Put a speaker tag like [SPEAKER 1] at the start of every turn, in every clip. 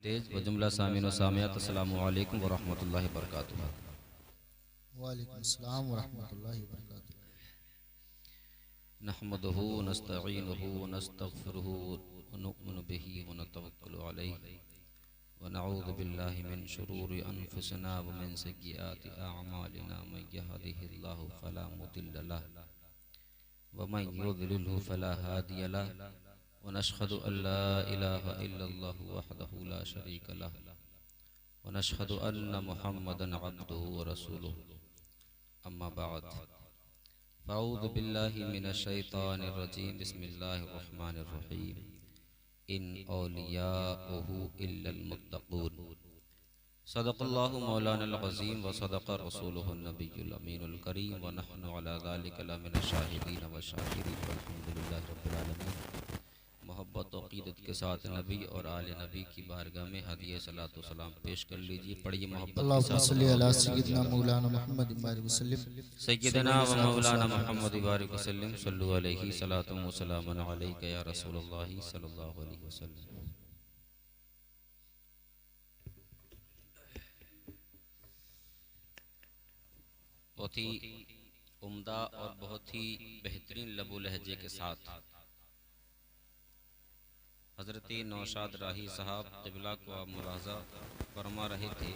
[SPEAKER 1] तेज व जुमला सामीन व सामियात अस्सलामु अलैकुम व रहमतुल्लाहि व बरकातुहू।
[SPEAKER 2] वालेकुम अस्सलाम व रहमतुल्लाहि व बरकातुहू।
[SPEAKER 1] नहमदुहु व नस्तईनुहु व नस्तगफिरुहु व नु'मिनु बिही व नतवक्कलु अलैहि व नऊज़ु बिल्लाहि मिन शुरूरि अनफुसिना व मिन सय्यिआति अअमालिना मन यहदिहिल्लाहु फला मुदिल्ल लहु व मन युद्लिलहु फला हादिय लहु व नशहदु अल्ला इलाहा इल्लल्लाहु वहदहु ला शरीका लहु व नशहदु अन्ना मुहम्मदन अब्दुहु व रसूलुहु। अम्मा बाद फ़अऊज़ु बिल्लाहि मिनश शैतानिर रजीम। बिस्मिल्लाहिर रहमानिर रहीम। इन औलियाउहु इल्लल मुत्तक़ून। सदक़ल्लाहु मौलानल अज़ीम व सदक़ रसूलुहुन नबियुल अमीनुल करीम व नहनु अला ज़ालिका लमिनश शाहिदीन व शाकिरीन वल्हम्दुलिल्लाहि रब्बिल आलमीन। मोहब्बत और अक़ीदत के साथ नबी और आले नबी की बारगाह में हदिया सलातो सलाम पेश कर लीजिए। पढ़िए मोहब्बत
[SPEAKER 2] अल्लाहुम्मा सल्लि अला सय्यिदना मौलाना मुहम्मद बारिक वसल्लम।
[SPEAKER 1] सय्यदना व मौलाना मुहम्मद बारिक वसल्लम सल्लु अलैहि सलातु व सलामुन अलैका या रसूलल्लाह सल्लल्लाहु अलैहि वसल्लम। बहुत ही उम्दा और बहुत ही बेहतरीन लबो लहजे के साथ हज़रत नौशाद राही साहब क़िबला को आप मुलाज़ा फरमा रहे थे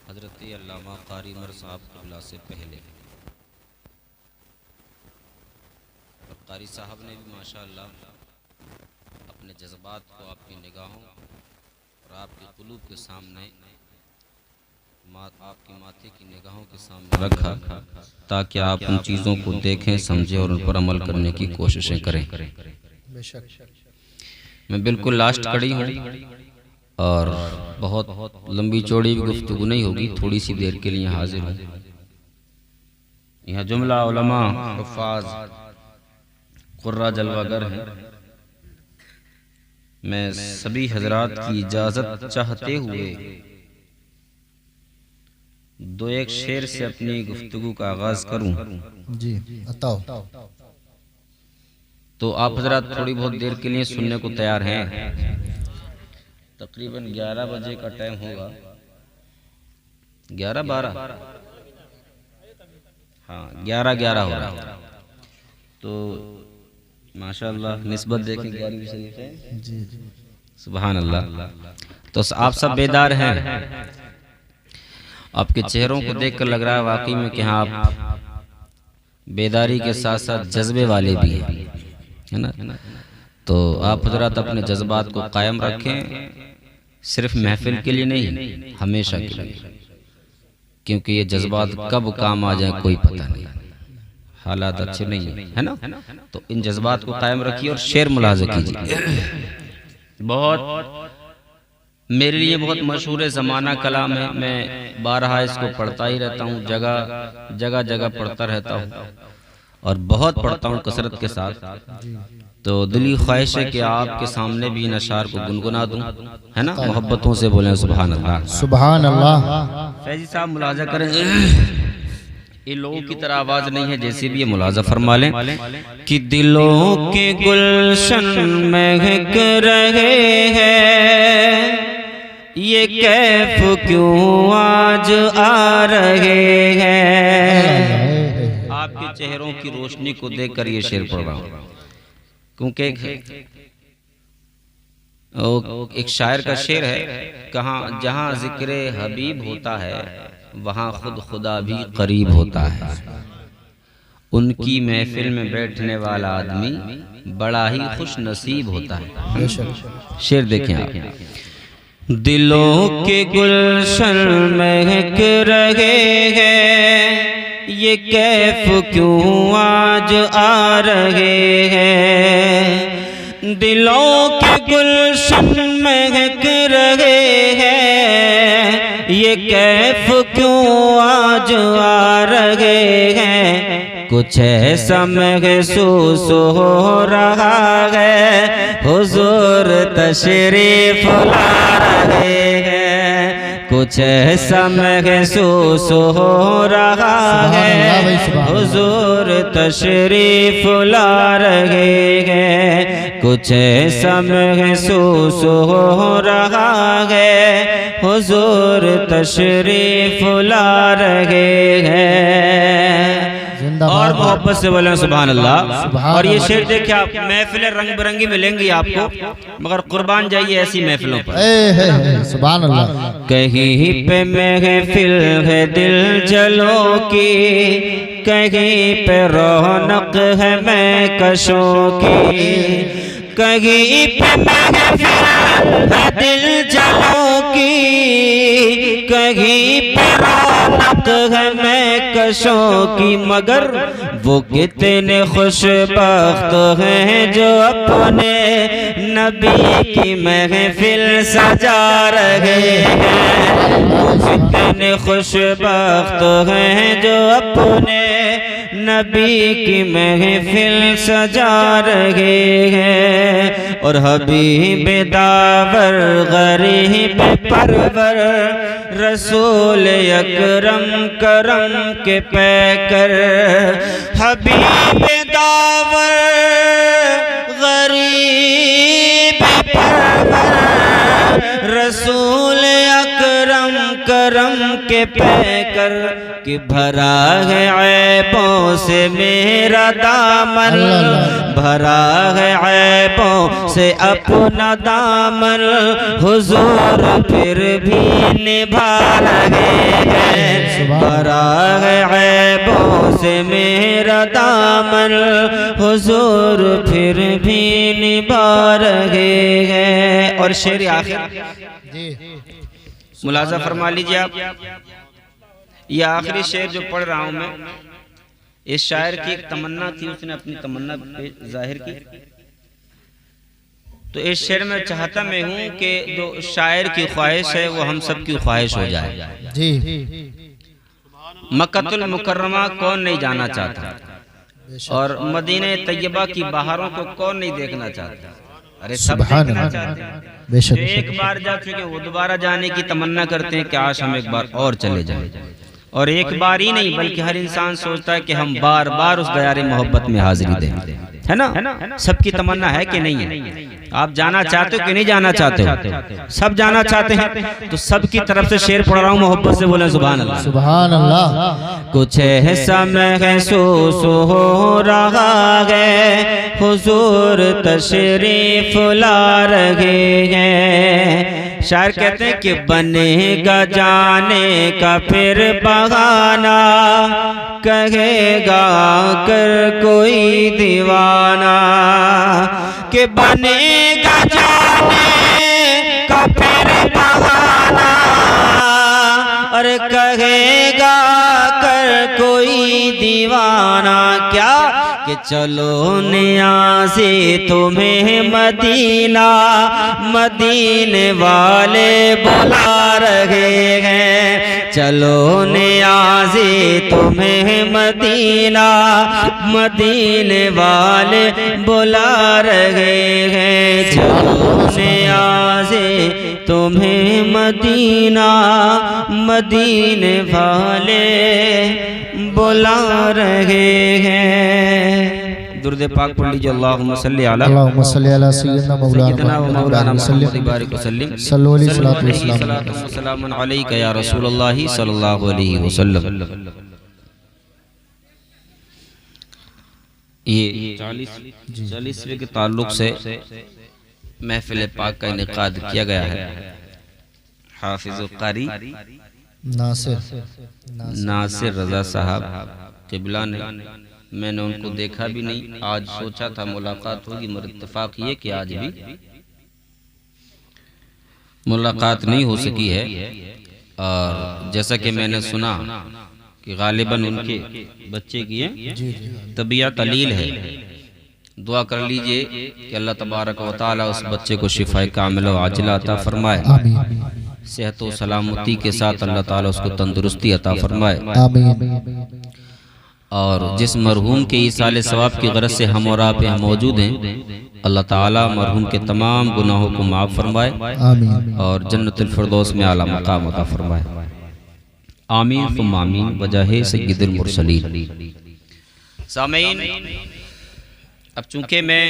[SPEAKER 1] हज़रत अल्लामा क़ारी उमर साहब क़िबला से पहले। और क़ारी साहब ने भी माशाअल्लाह अपने जज्बात को आपकी निगाहों और आपके क़ुलूब के सामने आपकी माथे की निगाहों के सामने रखा ताकि आप उन चीज़ों को देखें, समझें और उन पर अमल करने की कोशिशें करें।
[SPEAKER 2] बेशक
[SPEAKER 1] मैं बिल्कुल लास्ट खड़ी हूँ और बहुत लंबी चौड़ी भी गुफ्तगू नहीं होगी, थोड़ी सी देर के लिए हाजिर हूँ। यहाँ जुमला उलमा हुफ़ाज़ कुर्रा जलवागर हैं। मैं सभी हजरात की इजाज़त चाहते हुए दो एक शेर से अपनी गुफ्तगू का आगाज़ करूँ
[SPEAKER 2] जी बताओ।
[SPEAKER 1] तो आप हजरात थोड़ी बहुत देर के लिए सुनने को तैयार हैं। तकरीबन 11 बजे का टाइम होगा, 11-12, हाँ 11-11 हो रहा है। तो माशाअल्लाह निस्बत देखें 11वीं शरीफ है
[SPEAKER 2] जी
[SPEAKER 1] सुभान अल्लाह। तो आप सब बेदार हैं। आपके चेहरों को देखकर लग रहा है वाकई में कि हाँ आप बेदारी के साथ साथ जज्बे वाले भी हैं, है ना। तो आप हजरात अपने जज्बात को कायम रखें, सिर्फ महफिल के लिए नहीं हमेशा के लिए, क्योंकि ये जज्बात कब काम आ जाए कोई पता नहीं, हालात अच्छे नहीं है ना। तो इन जज्बात को कायम रखिए और शेर मुलाज़ा कीजिए। बहुत मेरे लिए बहुत मशहूर ज़माना कलाम है, मैं बारहा इसको पढ़ता ही रहता हूँ, जगह जगह पढ़ता रहता हूँ और बहुत पढ़ता हूँ कसरत के साथ। तो दिली ख्वाहिश है कि आपके सामने भी इन अशार को गुनगुना दूं, है ना। मोहब्बतों से बोलें सुभान अल्लाह
[SPEAKER 2] सुभान अल्लाह।
[SPEAKER 1] फैजी साहब मुलाजा करें। ये लोगों की तरह आवाज नहीं है, जैसे भी ये मुलाजा फरमा लें कि दिलों के गुलशन महक रहे हैं, ये कैफ क्यों आज आ रहे हैं। आपके चेहरों की रोशनी को देखकर ये शेर पढ़ रहा हूँ, क्योंकि एक शायर का शेर है, कहाँ जहाँ जिक्र हबीब होता है वहाँ खुद खुदा भी करीब होता है। उनकी महफिल में बैठने वाला आदमी बड़ा ही खुश नसीब होता है। शेर देखें आप। दिलों के गुलशन महक रहे हैं, ये कैफ क्यों आज आ रहे हैं। दिलों के गुलशन महक रहे हैं, ये कैफ क्यों आज आ रहे हैं। कुछ ऐसा महसूस हो रहा है हुजूर तशरीफ ला रहे हैं। कुछ ऐसा महसूस हो रहा है हुजूर तशरीफ ला रहे हैं। कुछ ऐसा महसूस हो रहा है हुजूर तशरीफ ला रहे हैं। और मोहब्बत से बोले सुभान अल्लाह। और ये शेर देखिए आप, महफिलें रंग बिरंगी मिलेंगी आपको, मगर कुर्बान जाइए ऐसी महफिलों पर।
[SPEAKER 2] सुभान अल्लाह।
[SPEAKER 1] कहीं पे महफिल है दिल जलों की, कहीं पे रौनक है मैं कशों की, कहीं पे महफिल है दिल जलों की, कहीं पे रौनक है मैं कशों की, मगर वो कितने खुशबख्त हैं जो अपने नबी की महफिल सजा रहे हैं। वो कितने खुशबख्त हैं जो अपने नबी की महफिल सजा रहे हैं। और हबीब दावर गरीब परवर रसूल अकरम करम के पैकर, हबीब दावर गरीब परवर रसूल अकरम करम के पैकर, कि भरा है ऐबों से मेरा दामन, भरा है ऐबों से अपना दामन, हुजूर फिर भी निभा रहे हैं। भरा है ऐबों से मेरा दामन, हुजूर फिर भी निभा रहे हैं। और शेर आखिर मुलाजा फरमा लीजिए आप, ये आखिरी शेर जो पढ़ रहा हूं मैं, इस शायर की एक तमन्ना थी, उसने अपनी तमन्ना जाहिर की। तो इस शेर में चाहता मैं हूं कि जो शायर की ख्वाहिश है वो हम सब की ख्वाहिश हो जाए जी। मक्कतुल मुकर्रमा कौन नहीं जाना चाहता, और मदीने तैयबा की बहारों को कौन नहीं देखना चाहता। अरे सब देखना चाहते हैं। जो एक बार जा चुके वो दोबारा जाने की तमन्ना करते हैं कि आज हम एक बार और चले जाएं। और एक बार ही नहीं बल्कि हर इंसान सोचता है कि हम बार बार उस दयारे मोहब्बत में हाजिरी दें, है ना। सबकी तमन्ना है कि नहीं है? आप जाना चाहते हो कि नहीं जाना चाहते हो? सब जाना चाहते हैं। तो सबकी तरफ से शेर पढ़ रहा हूँ, मोहब्बत से बोले सुभान अल्लाह।
[SPEAKER 2] सुभान अल्लाह।
[SPEAKER 1] कुछ ऐसा महसूस हो रहा है हुजूर तशरीफ ला रहे हैं। शायर कहते हैं कि बनेगा जाने का फिर बहाना, कहेगा कर कोई दीवाना, कि बनेगा जाने का फिर बहाना, और कहेगा कर कोई दीवाना। क्या कि चलो नियाज़े तुम्हें मदीना, मदीने वाले बुला रहे हैं। चलो नियाज़े तुम्हें मदीना, मदीने वाले बुला रहे हैं। चलो नियाज़े तुम्हें मदीना, मदीने वाले बुला रहे हैं। दुरूद पाक पढ़ लीजिए। अल्लाहुम्मा सल्ली अला
[SPEAKER 2] सय्यिदना मौलाना मुहम्मद बारिक वसल्लम सल्लल्लाहु अलैहि
[SPEAKER 1] वसल्लम अलैका या रसूलल्लाह सल्लल्लाहु अलैहि वसल्लम। ये 40वें के ताल्लुक से महफिल पाक का इनेकाद किया गया है। हाफिज़ कारी नासिर रजा साहब क़िबला ने, मैंने उनको देखा भी नहीं, आज सोचा था मुलाकात होगी, मगर इत्तेफाक ये कि आज भी मुलाकात नहीं हो सकी है। और जैसा कि मैंने सुना कि गालिबन उनके बच्चे की तबीयत अलील है, दुआ कर लीजिए कि अल्लाह तबारक व तआला उस बच्चे को शिफाए कामिला व आजिला अता फरमाए, सेहत व सलामती के साथ अल्लाह ताला उसको तंदुरुस्ती अता फरमाए। और जिस मरहूम के ईसाले सवाब की गरज से हम और आप यहाँ मौजूद हैं, अल्लाह ताला मरहूम के तमाम गुनाहों को माफ़ फरमाए और जन्नतुल फिरदौस में आला मकाम अता फरमाए। आमीन तुम आमीन वजाहे सय्यदुल मुरसलीन। सामीन, अब चूंकि मैं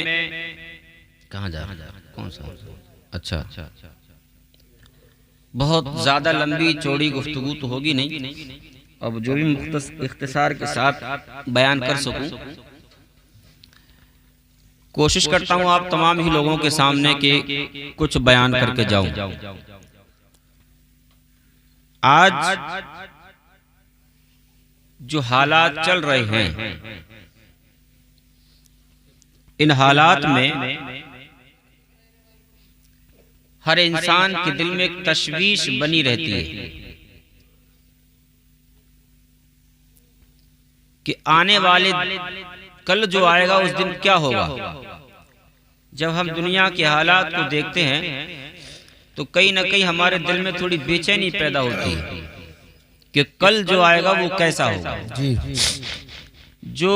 [SPEAKER 1] कहाँ जा रहा है? कौन सा? अच्छा, बहुत ज़्यादा लंबी चौड़ी गुफ्तगू तो होगी नहीं, अब जो भी इख्तिसार के साथ बयान कर सकूं कोशिश करता हूं आप तमाम ही लोगों के सामने के कुछ बयान करके जाऊं। आज जो हालात चल रहे हैं, इन हालात में हर इंसान के दिल में एक तशवीश बनी रहती है कि आने वाले कल जो आएगा उस दिन क्या होगा। जब हम दुनिया के हालात को देखते हैं तो कहीं ना कहीं हमारे दिल में थोड़ी बेचैनी पैदा होती है कि कल जो आएगा वो कैसा होगा। जो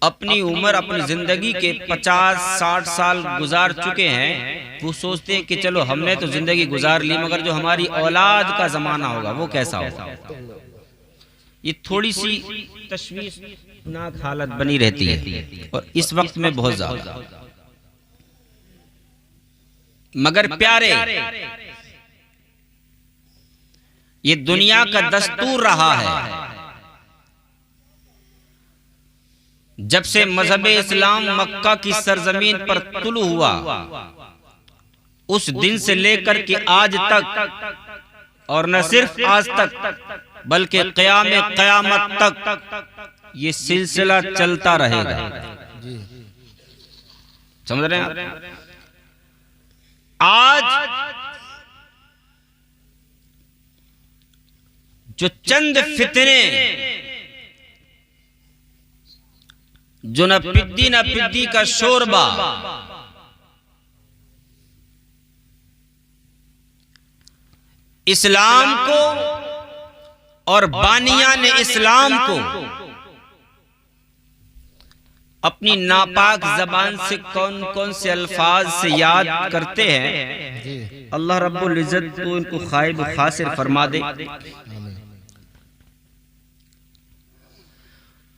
[SPEAKER 1] अपनी उम्र अपनी जिंदगी के 50-60 साल गुजार चुके हैं वो सोचते हैं कि चलो हमने तो जिंदगी गुजार ली, मगर जो हमारी औलाद का जमाना होगा वो कैसा होगा। ये थोड़ी सी तशवीशनाक हालत बनी रहती है और इस वक्त में बहुत ज्यादा। मगर प्यारे, ये दुनिया का दस्तूर रहा है। जब से मजहब इस्लाम मक्का की सरजमीन पर तुलू हुआ उस दिन से लेकर के आज तक, और न सिर्फ आज तक बल्कि क़यामत तक ये सिलसिला चलता रहेगा। समझ रहे हैं? आज जो चंद फितने, जो न पिद्दी का शोरबा, इस्लाम को और बानियान इस्लाम को अपनी नापाक जबान से कौन कौन से अल्फाज से याद करते हैं, अल्लाह रब्बुल इज्जत तो इनको खाइब खासिर फरमा दे।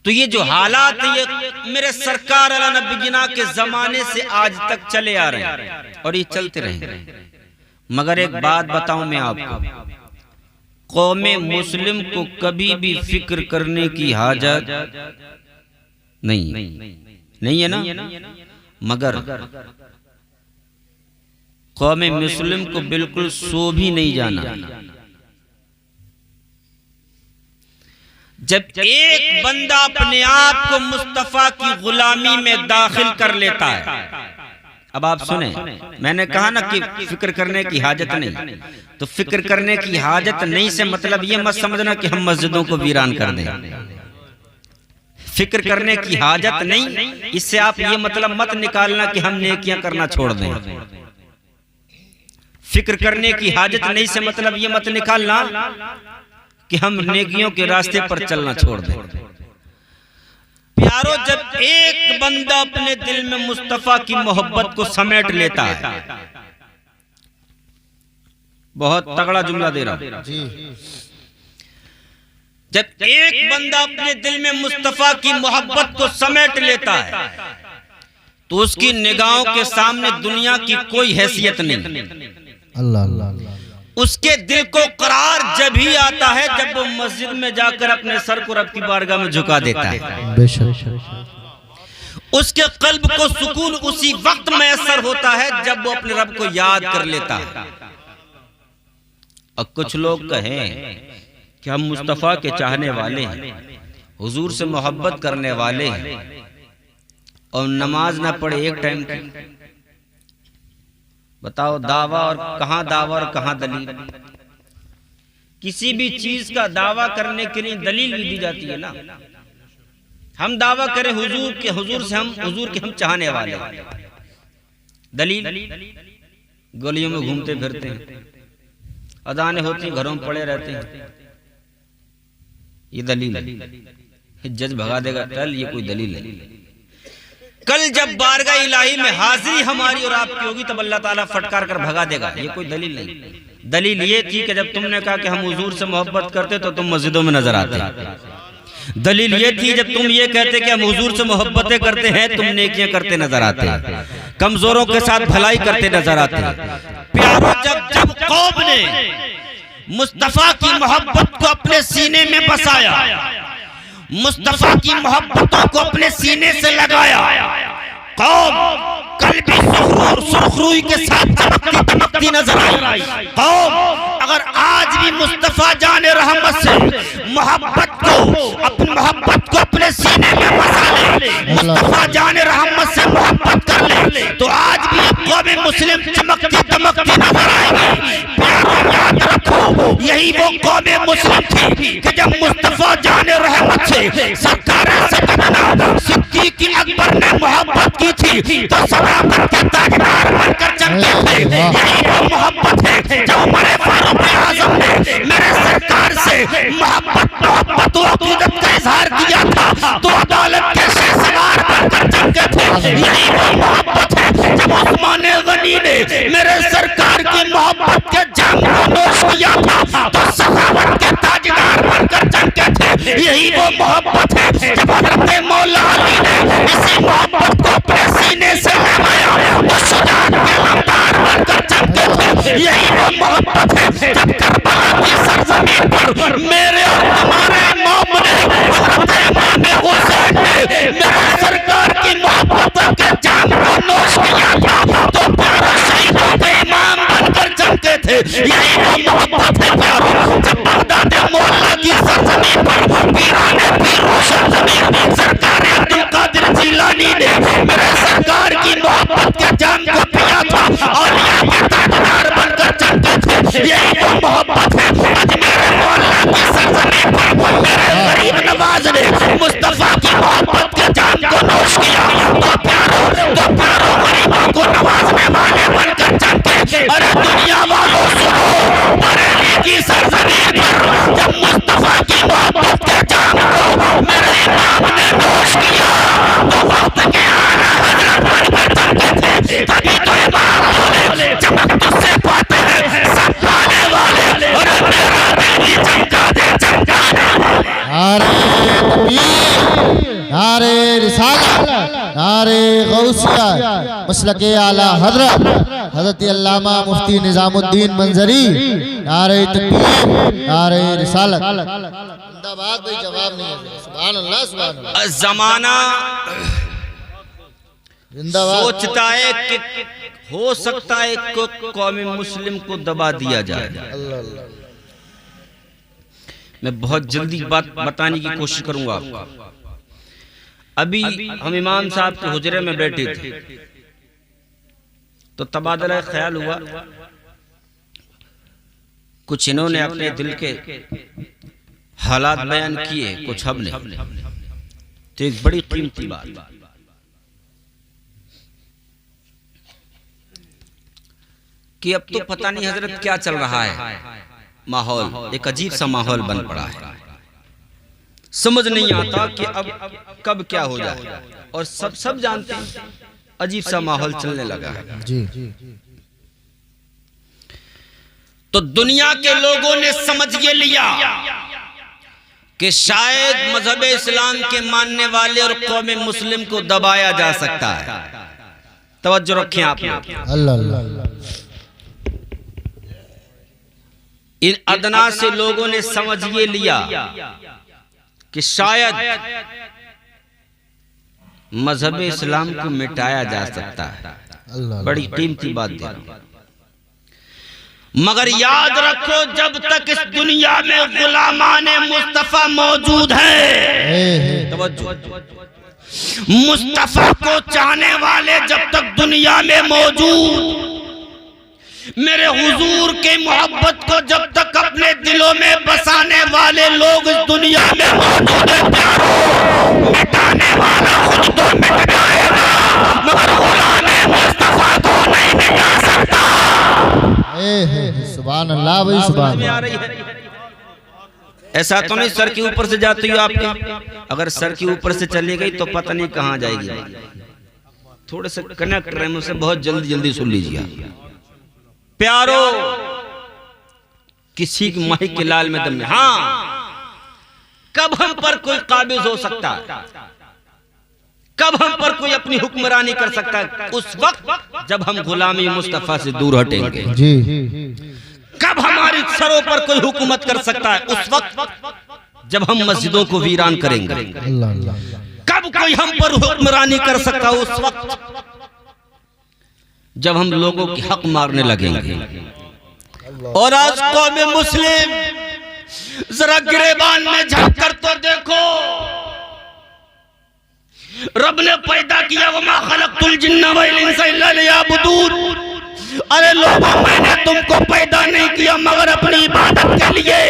[SPEAKER 1] तो ये जो हालात है ये मेरे सरकार अला नबीना के जमाने से आज तक चले आ रहे हैं और ये चलते रहेंगे। मगर एक बात बताऊं मैं आपको, कौमे मुस्लिम को कभी भी फिक्र करने की हाजत नहीं है ना। मगर कौमे मुस्लिम को बिल्कुल सो भी नहीं जाना। जब एक बंदा अपने आप को मुस्तफा की गुलामी में दाखिल कर लेता है, अब आप सुने, मैंने कहा ना कि फिक्र करने की हाजत नहीं, तो फिक्र करने की हाजत नहीं से मतलब ये मत समझना कि हम मस्जिदों को वीरान कर दें। फिक्र करने की हाजत नहीं, इससे आप ये मतलब मत निकालना कि हम नेकियां करना छोड़ दें। फिक्र करने की हाजत नहीं से मतलब ये मत निकालना कि हम नेकियों के रास्ते पर चलना छोड़ दें। प्यारो, जब एक बंदा अपने दिल में मुस्तफा की मोहब्बत को समेट लेता है, बहुत तगड़ा जुमला दे रहा हूं, जब एक बंदा अपने दिल में मुस्तफा की मोहब्बत को समेट लेता है तो उसकी निगाहों के सामने दुनिया की कोई हैसियत नहीं।
[SPEAKER 2] अल्लाह।
[SPEAKER 1] उसके दिल को करार जब ही आता है जब वो मस्जिद में जाकर अपने सर को रब की बारगाह में झुका देता है। उसके कल्ब को सुकून उसी वक्त मैसर होता है जब वो अपने रब को याद कर लेता है। अब कुछ लोग कहें कि हम मुस्तफा के चाहने वाले हैं, हुजूर से मोहब्बत करने वाले हैं, और नमाज ना पढ़े एक टाइम की। बताओ, दावा और कहां दलील। किसी भी चीज का दावा करने के लिए दलील भी दी जाती है ना। हम दावा करें हुजूर के हम चाहने वाले, दलील गलियों में घूमते फिरते हैं, अदाने होती घरों में पड़े रहते हैं, ये दलील है। जज भगा देगा कल, ये कोई दलील नहीं। कल जब बारगाह इलाही में हाजिरी हमारी और आपकी होगी तब अल्लाह ताला फटकार कर भगा देगा, ये कोई दलील नहीं। दलील ये थी कि जब तुमने कहा कि हम हुजूर से मोहब्बत करते तो तुम मस्जिदों में नजर आते, दलील ये थी जब तुम ये कहते कि हम हुजूर से मोहब्बतें करते हैं, तुम नेकियां करते नजर आते, कमजोरों के साथ भलाई करते नजर आते। प्यारो, जब कौम ने मुस्तफा की मोहब्बत को अपने सीने में बसाया, मुस्तफा की मोहब्बतों को अपने सीने से लगाया, कौम कल्बी सुरखरुई के साथ चमकती चमकती नजर आई। कौम अगर आज भी मुस्तफा जाने रहमत से मोहब्बत को अपने सीने में बसा ले, मुस्तफा जाने रहमत से मोहब्बत कर ले, तो आज भी कौम मुस्लिम चमकती चमकती नजर आएगी। प्यारो, याद रखो, यही वो कौम मुस्लिम थी कि जब मुस्तफा जाने रहमत से सरकार सिद्दीक़ अकबर ने मोहब्बत की थी तो सदाकत के ताजदार बनकर चमके थे। यही वो मोहब्बत है जब हमारे फारूक आज़म ने मेरे सरकार से मोहब्बत और अक़ीदत का इजहार किया था तो अदालत के शहसवार बनकर चमके थे। यही वो मोहब्बत है जब उस्मान गनी ने मेरे सरकार की मोहब्बत के जाम को नोश किया था तो सखावत के ताजदार बनकर चमके थे। यही वो मोहब्बत है जब हज़रत मौला अली ने इसी मोहब्बत को अपने सीने से लगाया तो शुजाअत के लम्बार बनकर चमके थे। यही वो मोहब्बत है जब करबला की सरजमीन पर मेरे और तुम्हारे इमाम ने हज़रत इमाम हुसैन ने मेरे सरकार की मोहब्बत के जाम को नोश किया था तो प्यारा शहीदों के इमाम बनकर चमके थे। यही वो मोहब्बत है प्यारो, जब बगदाद मोहल्ला की सरजमीन पर पीराने पीर रोशन ज़मीन सरकार अब्दुल कादिर जिलानी ने मेरे सरकार की मोहब्बत के जाम को पिया था और यहाँ के ताजदार बनकर चमके थे। यही वो मोहब्बत है आज मेरे मोहल्ला की सरजमीन पर मेरे गरीब नवाज ने मुस्तफा की मोहब्बत के जाम को नोश किया तो प्यारो गरीबों को नवाजने वाले बनकर चमके। अरे दुनिया वालों सुनो, बरेली की सरजमीन पर जब मुस्तफा की मोहब्बत के जाम को मेरे इमाम ने नोश किया तो वक्त के आला हज़रत बनकर चमके थे। तभी तो इमाम बोले चमक तुझसे पाते हैं सब पाने वाले, और मेरा दिल भी चमका दे चमकाने वाले।
[SPEAKER 2] नारे रिसालत, नारे गौसिया, मसलके आला हज़रत अल्लामा मुफ्ती निज़ामुद्दीन मंजरी, नारे तकबीर, नारे रिसालत। जिंदाबाद भाई, जवाब नहीं है। सुभान अल्लाह, सुभान अल्लाह।
[SPEAKER 1] ज़माना
[SPEAKER 2] जिंदाबाद।
[SPEAKER 1] सोचता है कि हो सकता है को कौम मुस्लिम को दबा दिया जाए। मैं बहुत जल्दी बात बताने की कोशिश करूंगा। अभी हम इमाम साहब के हुजरे में बैठे थे तो तबादला ख्याल हुआ, कुछ इन्होंने अपने दिल के हालात बयान किए, कुछ हमने। तो एक बड़ी कीमती बात कि अब तो पता नहीं हजरत क्या चल रहा है, माहौल एक अजीब सा माहौल बन पड़ा है, समझ नहीं आता कि अब कब क्या हो जाए। और सब जानते हैं अजीब सा माहौल चलने लगा है
[SPEAKER 2] जी।
[SPEAKER 1] तो दुनिया के लोगों ने समझ ये लिया कि शायद मजहब इस्लाम के मानने वाले और कौम मुस्लिम को दबाया जा सकता है। तवज्जो रखें आप लोग। इन अदना से लोगों ने समझ ये लिया कि शायद मजहब इस्लाम को मिटाया जा सकता है। बड़ी कीमती बात दे रहा हूं, मगर याद रखो जब तक इस दुनिया में गुलामाने मुस्तफा मौजूद हैं, मुस्तफा को चाहने वाले जब तक दुनिया में मौजूद, मेरे हुजूर के मोहब्बत को जब तक अपने दिलों में बसाने वाले लोग इस दुनिया में मौजूद हैं, प्यारो मिटाने वाला खुद तो मिट जाएगा मगर गुलामे मुस्तफा को नहीं मिटा सकता।
[SPEAKER 2] सुभान अल्लाह भाई, सुभान अल्लाह।
[SPEAKER 1] ऐसा तो नहीं सर के ऊपर से जाती हो आपके, अगर सर के ऊपर से चली गई तो पता नहीं कहां जाएगी। थोड़े से कनेक्ट रहे मुझसे, बहुत जल्दी सुन लीजिए प्यारो, किसी की माही के लाल में दम नहीं। हाँ, कब हम पर कोई काबिज हो सकता है, कब हम पर कोई अपनी हुक्मरानी कर सकता है? उस वक्त जब हम गुलामी मुस्तफा से दूर हटेंगे।
[SPEAKER 2] जी।
[SPEAKER 1] कब हमारी सरों पर कोई हुकूमत कर सकता है? उस वक्त जब हम मस्जिदों को वीरान करेंगे।
[SPEAKER 2] अल्लाह अल्लाह।
[SPEAKER 1] कब कोई हम पर हुक्मरानी कर सकता है? उस वक्त जब हम लोगों की हक मारने लगेंगे। और आज कौम मुस्लिम जरा गिरेबान में झांक कर तो देखो, रब ने पैदा किया वमा खलक़तुल जिन्ना वल इंसा इल्ला लियअबुदून। अरे लोगों, मैंने तुमको पैदा नहीं किया मगर अपनी इबादत के लिए।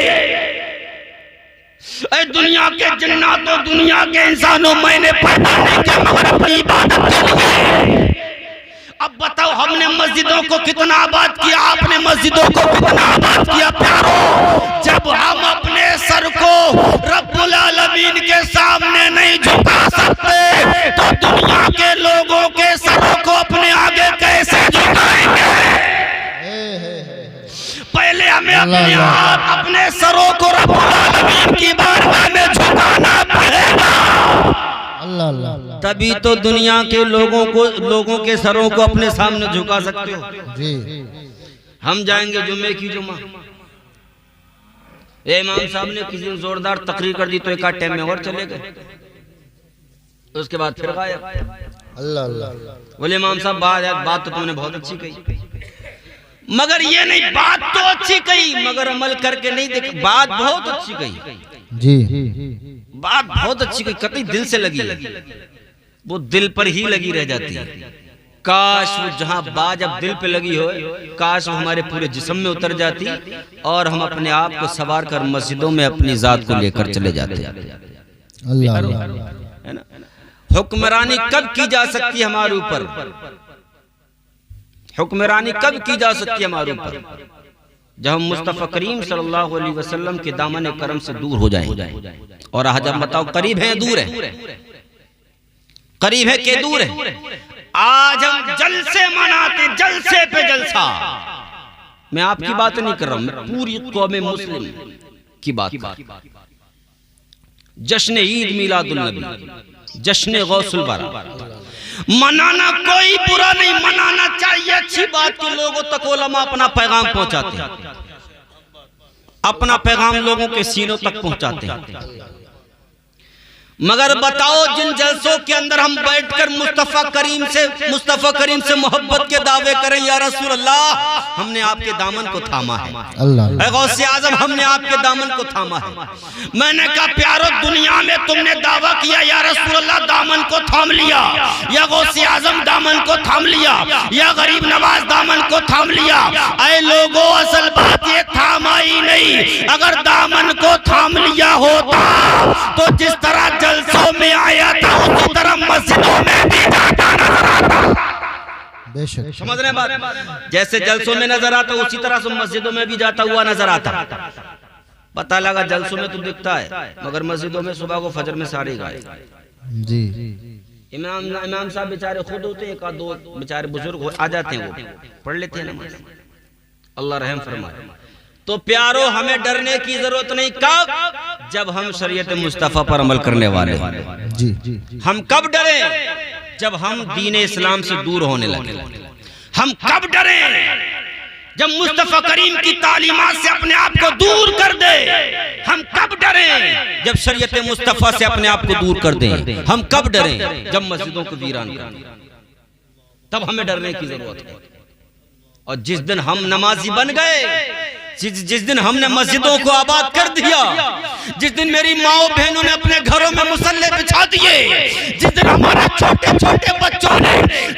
[SPEAKER 1] दुनिया के जिन्नातों, दुनिया के इंसानों, मैंने पैदा नहीं किया मगर अपनी इबादत के लिए। अब बताओ, हमने मस्जिदों को कितना आबाद किया, आपने मस्जिदों को कितना आबाद किया प्यारो। जब हम अपने सर को रब्बुल आलमीन के सामने नहीं झुका सकते तो दुनिया के लोगों के सरों को अपने आगे कैसे झुकाएंगे? पहले हमें अपने सरों को रब्बुल आलमीन की बारगाह में झुकाना पड़ेगा।
[SPEAKER 2] अल्लाह अल्लाह।
[SPEAKER 1] तभी तो दुनिया के लोगों के सरों को अपने सामने झुका सकते हो।
[SPEAKER 2] जी।
[SPEAKER 1] हम जाएंगे जुम्मे की जुम्मा, इमाम साहब ने किसी ने जोरदार तकरीर कर दी तो एक आध टाइम में और चले गए, उसके बाद फिर गायब।
[SPEAKER 2] अल्लाह अल्लाह।
[SPEAKER 1] बोले इमाम साहब बात तो तुमने बहुत अच्छी कही, मगर ये नहीं, बात तो अच्छी कही मगर अमल करके नहीं देख। बात बहुत अच्छी कही
[SPEAKER 2] जी,
[SPEAKER 1] बात बहुत अच्छी कही, कतई दिल से लगी, वो दिल पर ही लगी रह जाती है। काश वो जहां बात जब दिल पे लगी हो, काश वो हमारे पूरे जिस्म में उतर जाती और हम अपने आप को सवार कर मस्जिदों में अपनी जात को लेकर चले जाते।
[SPEAKER 2] अल्लाह अल्लाह।
[SPEAKER 1] है ना? हुक्मरानी कब की जा सकती है हमारे ऊपर? हुक्मरानी कब की जा सकती है हमारे ऊपर? जब हम मुस्तफा करीम सल्लल्लाहु अलैहि वसल्लम के दामन करम से दूर हो जाएं। और आज हम बताओ, करीब है दूर है? करीब है के दूर है? आज हम जलसे मनाते, जलसे पे जलसा। मैं आपकी बात नहीं कर रहा हूं, मैं पूरी कौम मुस्लिम की बात कर रहा हूं। जश्न ईद मिलादुल नबी, जश्न गौसुल बरा मनाना कोई बुरा नहीं, मनाना चाहिए, अच्छी बात कि लोगों तक उलमा अपना पैगाम पहुंचाते हैं, अपना पैगाम लोगों के सीनों तक पहुंचाते हैं। मगर बताओ, जिन जलसों के अंदर हम बैठकर मुस्तफा करीम से मोहब्बत के दावे करें, या रसूल अल्लाह हमने आपके दामन को थामा है, अल्लाह गौसे आजम हमने आपके दामन को थामा है। मैंने कहा प्यारो, दुनिया में तुमने दावा किया या रसूल अल्लाह दामन को थाम लिया, या गौसे आजम दामन को थाम लिया, या गरीब नवाज दामन को थाम लिया। ऐ लोगों, असल बात ये थामा ही नहीं, अगर दामन को थाम लिया होता तो जिस तरह जलसों में आया था उसी तरह मस्जिदों में भी जाता नजर आता।
[SPEAKER 2] बेशक।
[SPEAKER 1] समझ रहे हैं बात? जैसे जलसों में नजर आता उसी तरह से मस्जिदों में भी जाता हुआ नजर आता। पता लगा जलसों में तो दिखता है मगर मस्जिदों में सुबह को फजर में सारे गाए।
[SPEAKER 2] जी।
[SPEAKER 1] इमाम साहब बेचारे खुद होते, एक दो बेचारे बुजुर्ग आ जाते हैं, वो पढ़ लेते हैं नमाज, अल्लाह रहम फरमाए। तो प्यारो, हमें डरने की जरूरत नहीं। कब? जब हम शरीयत मुस्तफा पर अमल करने वाले।
[SPEAKER 2] जी।
[SPEAKER 1] हम कब डरे? जब हम दीन इस्लाम से दूर होने लगे। हम कब डरे? जब मुस्तफा करीम की तालीमात से अपने आप को दूर कर दे। हम कब डरे? जब शरीयत मुस्तफा से अपने आप को दूर कर दें। हम कब डरे? जब मस्जिदों को वीरान कर दें, तब हमें डरने की जरूरत है। और जिस दिन हम नमाजी बन गए, जिस दिन हमने मस्जिदों को आबाद कर दिया, जिस दिन मेरी माओ बहनों ने अपने घरों में मुसल्ले बिछा दिए, जिस दिन हमारे छोटे छोटे बच्चों ने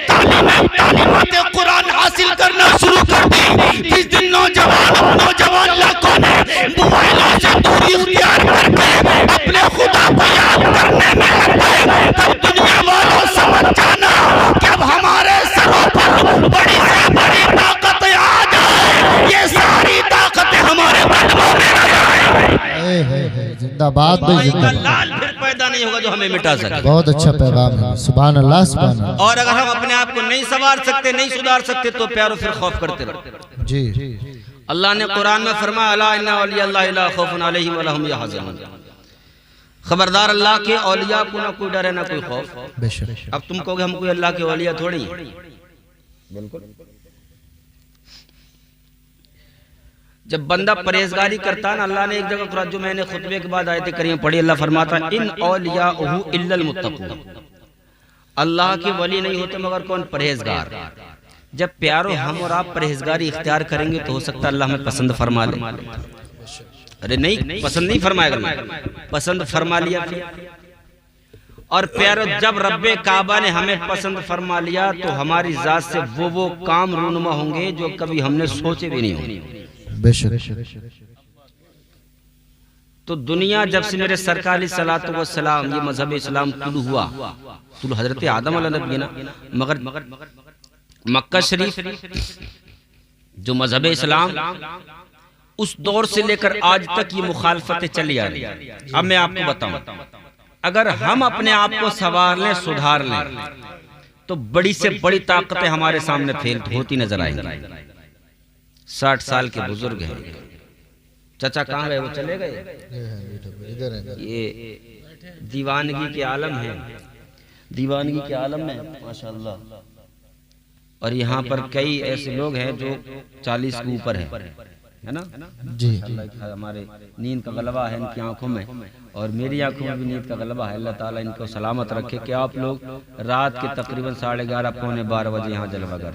[SPEAKER 1] तालीमात कुरान हासिल करना शुरू कर दी, जिस दिन नौजवान लाखों ने मोबाइलों से दूरी इख्तियार करके अपने खुदा को याद करने में लग गए, तब दुनिया वालों समझ जाना कि अब हमारे सरों पर बड़ी से बड़ी ताकत आ जाए। ये सारी ताकतें हमारे कदमों में आ जाए।
[SPEAKER 2] जिंदाबाद भाई, जिंदाबाद।
[SPEAKER 1] लाल फिर पैदा नहीं होगा जो हमें मिटा सके।
[SPEAKER 2] बहुत अच्छा पैगाम है, सुभान अल्लाह सुभान अल्लाह।
[SPEAKER 1] और अगर हम अपने आप को नहीं संवार सकते, नहीं सुधार सकते, तो प्यारो फिर खौफ करते रहो।
[SPEAKER 2] जी।
[SPEAKER 1] अल्लाह ने कुरान में फरमाया, अला इन्ना औलिया अल्लाह ला खौफुन अलैहिम वला हुम यहज़नून। खबरदार, अल्लाह के औलिया को ना कोई डर है ना कोई खौफ।
[SPEAKER 2] बेशक।
[SPEAKER 1] अब तुम कहोगे हम कोई अल्लाह के औलिया थोड़ी हैं। बिल्कुल। जब बंदा परहेजगारी करता है ना, अल्लाह ने एक जगह जो मैंने खुतबे के बाद आयत करीम पढ़ी, अल्लाह फरमाता इन औलियाहु इल्लल मुत्तकून, अल्लाह के वली नहीं होते मगर कौन? परहेजगार। जब प्यारो हम और आप परहेजगारी इख्तियार करेंगे तो हो सकता है अल्लाह हमें पसंद फरमा ले। अरे नहीं, पसंद नहीं फरमाएगा, पसंद फरमा लिया फिर। और प्यारो जब रब्बे काबा ने हमें पसंद फरमा लिया तो हमारी जात से वो काम रूनुमा होंगे जो कभी हमने सोचे भी नहीं होंगे।
[SPEAKER 2] बेशक।
[SPEAKER 1] तो दुनिया जब से मेरे सरकार सलातो व सलाम ये मजहब इस्लाम तुलू हुआ, तुलू हजरत आदम अलैहि ना, मगर मक्का शरीफ जो मजहब इस्लाम उस दौर से लेकर आज तक ये मुखालफतें चली आ रही। अब मैं आपको बताऊं, अगर हम अपने आप को संवार लें, सुधार लें, तो बड़ी से बड़ी ताकतें हमारे सामने फेल होती नजर आएंगी। 60 साल के बुजुर्ग हैं, चाचा कहाँ गए? वो चले गए। ये दीवानगी के आलम है, दीवानगी के आलम में माशाअल्लाह। और यहाँ पर कई ऐसे लोग हैं जो 40 के ऊपर है ना
[SPEAKER 2] जी।
[SPEAKER 1] हमारे नींद का गलबा है इनकी आंखों में, और मेरी आंखों में भी नींद का गलबा है। अल्लाह ताला इनको सलामत रखे कि आप लोग रात के तकरीबन 11:30 पौने 12 बजे यहाँ जलवा कर।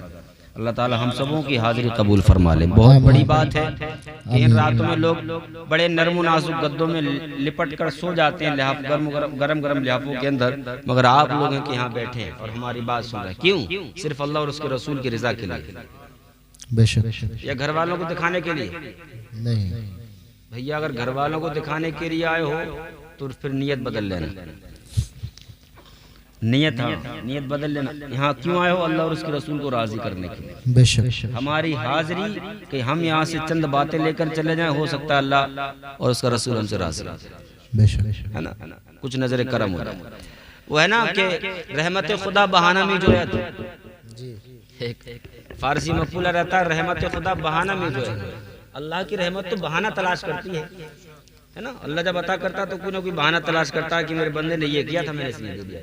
[SPEAKER 1] अल्लाह ताला हम सबों की हाजिरी कबूल फरमा ले। बहुत बड़ी बात है कि इन रातों में लोग बड़े नरम नाजुक गद्दों में लिपट कर सो जाते हैं, लिहाफ गरम लिहाफों के अंदर, मगर आप लोग हैं कि यहाँ बैठे हैं और हमारी बात सुन रहे हैं। क्यों? सिर्फ अल्लाह और उसके रसूल की रजा के लिए।
[SPEAKER 2] बेशक।
[SPEAKER 1] या घर वालों को दिखाने के लिए
[SPEAKER 2] नहीं
[SPEAKER 1] भैया, अगर घर वालों को दिखाने के लिए आए हो तो फिर नियत बदल लेना। नियत बदल लेना। यहाँ क्यों आए हो? अल्लाह और उसके रसूल को राजी करने के लिए।
[SPEAKER 2] बेशक।
[SPEAKER 1] हमारी हाजिरी कि हम यहाँ से चंद बातें लेकर चले जाएं, हो सकता है अल्लाह और उसका रसूल हमसे राजी
[SPEAKER 2] बेशक,
[SPEAKER 1] है ना। कुछ नजर करम हो रहा है। वो है ना कि रहमत खुदा बहाना में जो है, फारसी में पूरा रहता है रहमत खुदा बहाना में जो है। अल्लाह की रहमत तो बहाना तलाश करती है ना। अल्लाह जब अता करता तो कोई ना कोई बहाना तलाश करता है कि मेरे बंदे ने ये किया था, मैंने इसलिए दे दिया।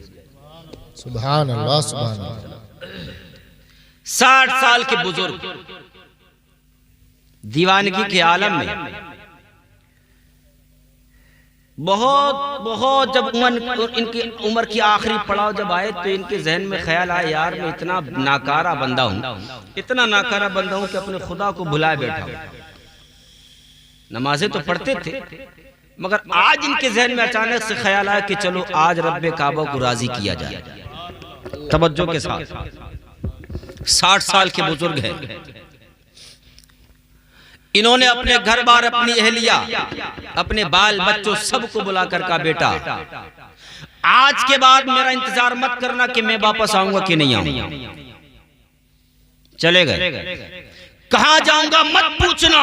[SPEAKER 2] सुभान अल्लाह, सुभान अल्लाह।
[SPEAKER 1] 60 साल के बुजुर्ग दीवानगी के आलम में बहुत जब इनकी उम्र की आखिरी पड़ाव जब आए तो इनके जहन में ख्याल आया, यार मैं इतना नाकारा बंदा हूं, इतना नाकारा बंदा हूं कि अपने खुदा को भुलाए बैठा हूं। नमाजें तो पढ़ते थे, मगर आज इनके जहन में अचानक से ख्याल आया कि चलो आज रब्बे काबा को राजी किया जाए। तवज्जो के साथ 60 साल के बुजुर्ग हैं, इन्होंने अपने घर बार, अपनी अहलिया, अपने बाल बच्चों सबको बुलाकर कहा, बेटा आज के बाद मेरा इंतजार मत करना कि मैं वापस आऊंगा कि नहीं आऊंगा। चले गए। कहां जाऊंगा मत पूछना,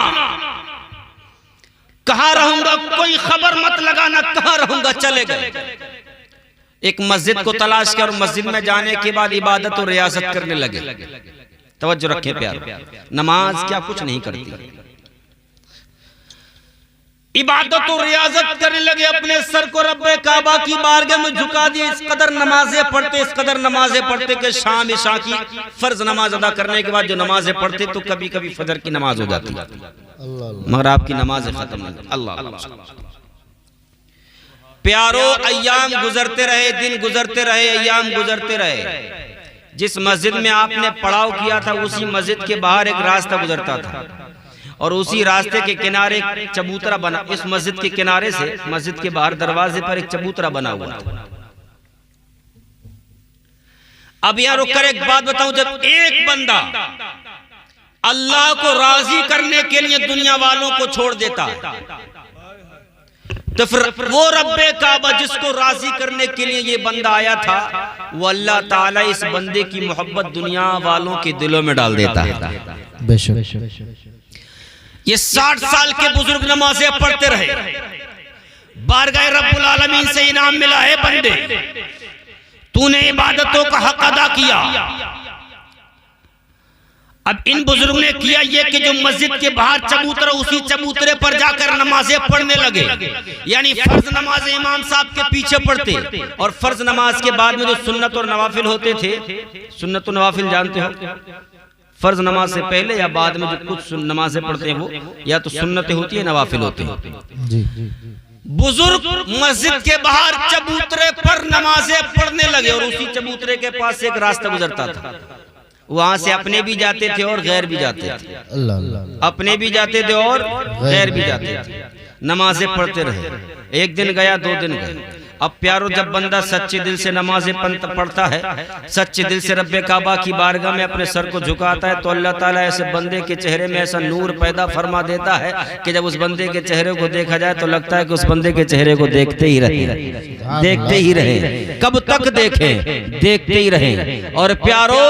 [SPEAKER 1] कहां रहूंगा कोई खबर मत लगाना, कहां रहूंगा। चले गए। एक मस्जिद को तलाश कर मस्जिद में जाने के बाद इबादत और रियासत करने लगे। तवज्जो रखें प्यार, नमाज क्या कुछ नहीं करती, इबादत और रियाजत करने लगे। अपने सर को रब्बे काबा की बारगाह में झुका दिए। इस कदर नमाजें पढ़ते कि शाम इशा की फर्ज नमाज अदा करने के बाद जो नमाजें पढ़ते तो कभी कभी फजर की नमाज हो जाती, मगर आपकी नमाजें खत्म नहीं। अल्लाह प्यारो, अय्याम गुजरते रहे, दिन गुजरते रहे, अय्याम गुजरते रहे। जिस मस्जिद में आपने पड़ाव किया था उसी मस्जिद के बाहर एक रास्ता गुजरता था और उसी रास्ते के किनारे एक चबूतरा बना। इस मस्जिद के किनारे से मस्जिद के बाहर दरवाजे पर एक चबूतरा बना हुआ था। अब यहाँ रुक कर एक बात बताऊं, जब एक बंदा अल्लाह को राजी करने के लिए दुनिया वालों को छोड़ देता तो फिर वो रब्बे काबा जिसको राजी करने के लिए ये बंदा आया था, वो अल्लाह ताला इस बंदे की मोहब्बत दुनिया वालों के दिलों में डाल देता है।
[SPEAKER 2] बेशक।
[SPEAKER 1] ये 60 साल के बुजुर्ग नमाजें पढ़ते रहे, बारगाह रब्बुल आलमीन से इनाम मिला है, बंदे तूने इबादतों का हक अदा किया।
[SPEAKER 3] अब इन बुजुर्ग ने किया ये कि जो मस्जिद के बाहर चबूतरा, उसी चबूतरे पर जाकर नमाजें पढ़ने लगे। यानी फर्ज नमाज इमाम साहब के पीछे पढ़ते, और फर्ज नमाज के बाद में जो सुन्नत और नवाफिल होते थे, सुन्नत और नवाफिल जानते हो, फर्ज नमाज से पहले या बाद में जो कुछ नमाजें पढ़ते हैं वो या तो सुन्नतें होती है, नवाफिल होते हैं। बुजुर्ग मस्जिद के बाहर चबूतरे पर नमाजें पढ़ने लगे, और उसी चबूतरे के पास से एक रास्ता गुजरता था, वहां से अपने भी जाते थे और गैर भी जाते थे, अपने भी जाते थे और गैर भी जाते थे, नमाजें पढ़ते रहे। एक दिन गया, 2 दिन गए। अब प्यारो, जब बंदा सच्चे दिल से नमाजें पढ़ता है, सच्चे दिल से रब्बे काबा की बारगाह में अपने सर को झुकाता है, तो अल्लाह ताला ऐसे बंदे के चेहरे में ऐसा नूर पैदा फरमा देता है कि जब उस बंदे के चेहरे को देखा जाए तो लगता है कि उस बंदे के चेहरे को देखते ही रहे, देखते ही रहे। कब तक देखें? देखते ही रहे। और प्यारो,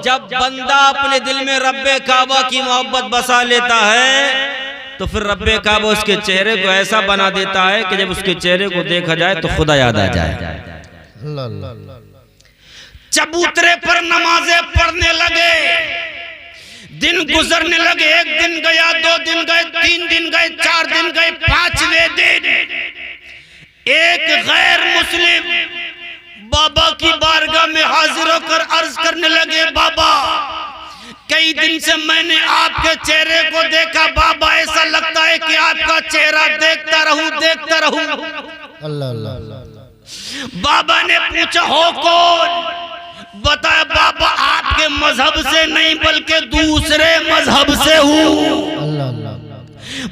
[SPEAKER 3] जब बंदा अपने दिल में रब्बे काबा की मोहब्बत बसा लेता है तो फिर रब्बे काबा उसके चेहरे को ऐसा बना देता है कि जब उसके चेहरे को देखा जाए तो खुदा याद आ जाए। चबूतरे पर नमाजें पढ़ने लगे, दिन गुजरने लगे। 1 दिन गया, 2 दिन गए, 3 दिन गए, 4 दिन गए, 5वें दिन एक गैर मुस्लिम बाबा की बारगाह में हाजिर होकर अर्ज करने लगे, बाबा कई दिन से मैंने आपके चेहरे को देखा, बाबा ऐसा लगता है कि आपका चेहरा देखता रहूं, देखता रहूं। अल्लाह अल्लाह। बाबा ने पूछा, हो कौन? बताया, बाबा आपके मजहब से नहीं बल्कि दूसरे मजहब से हूँ।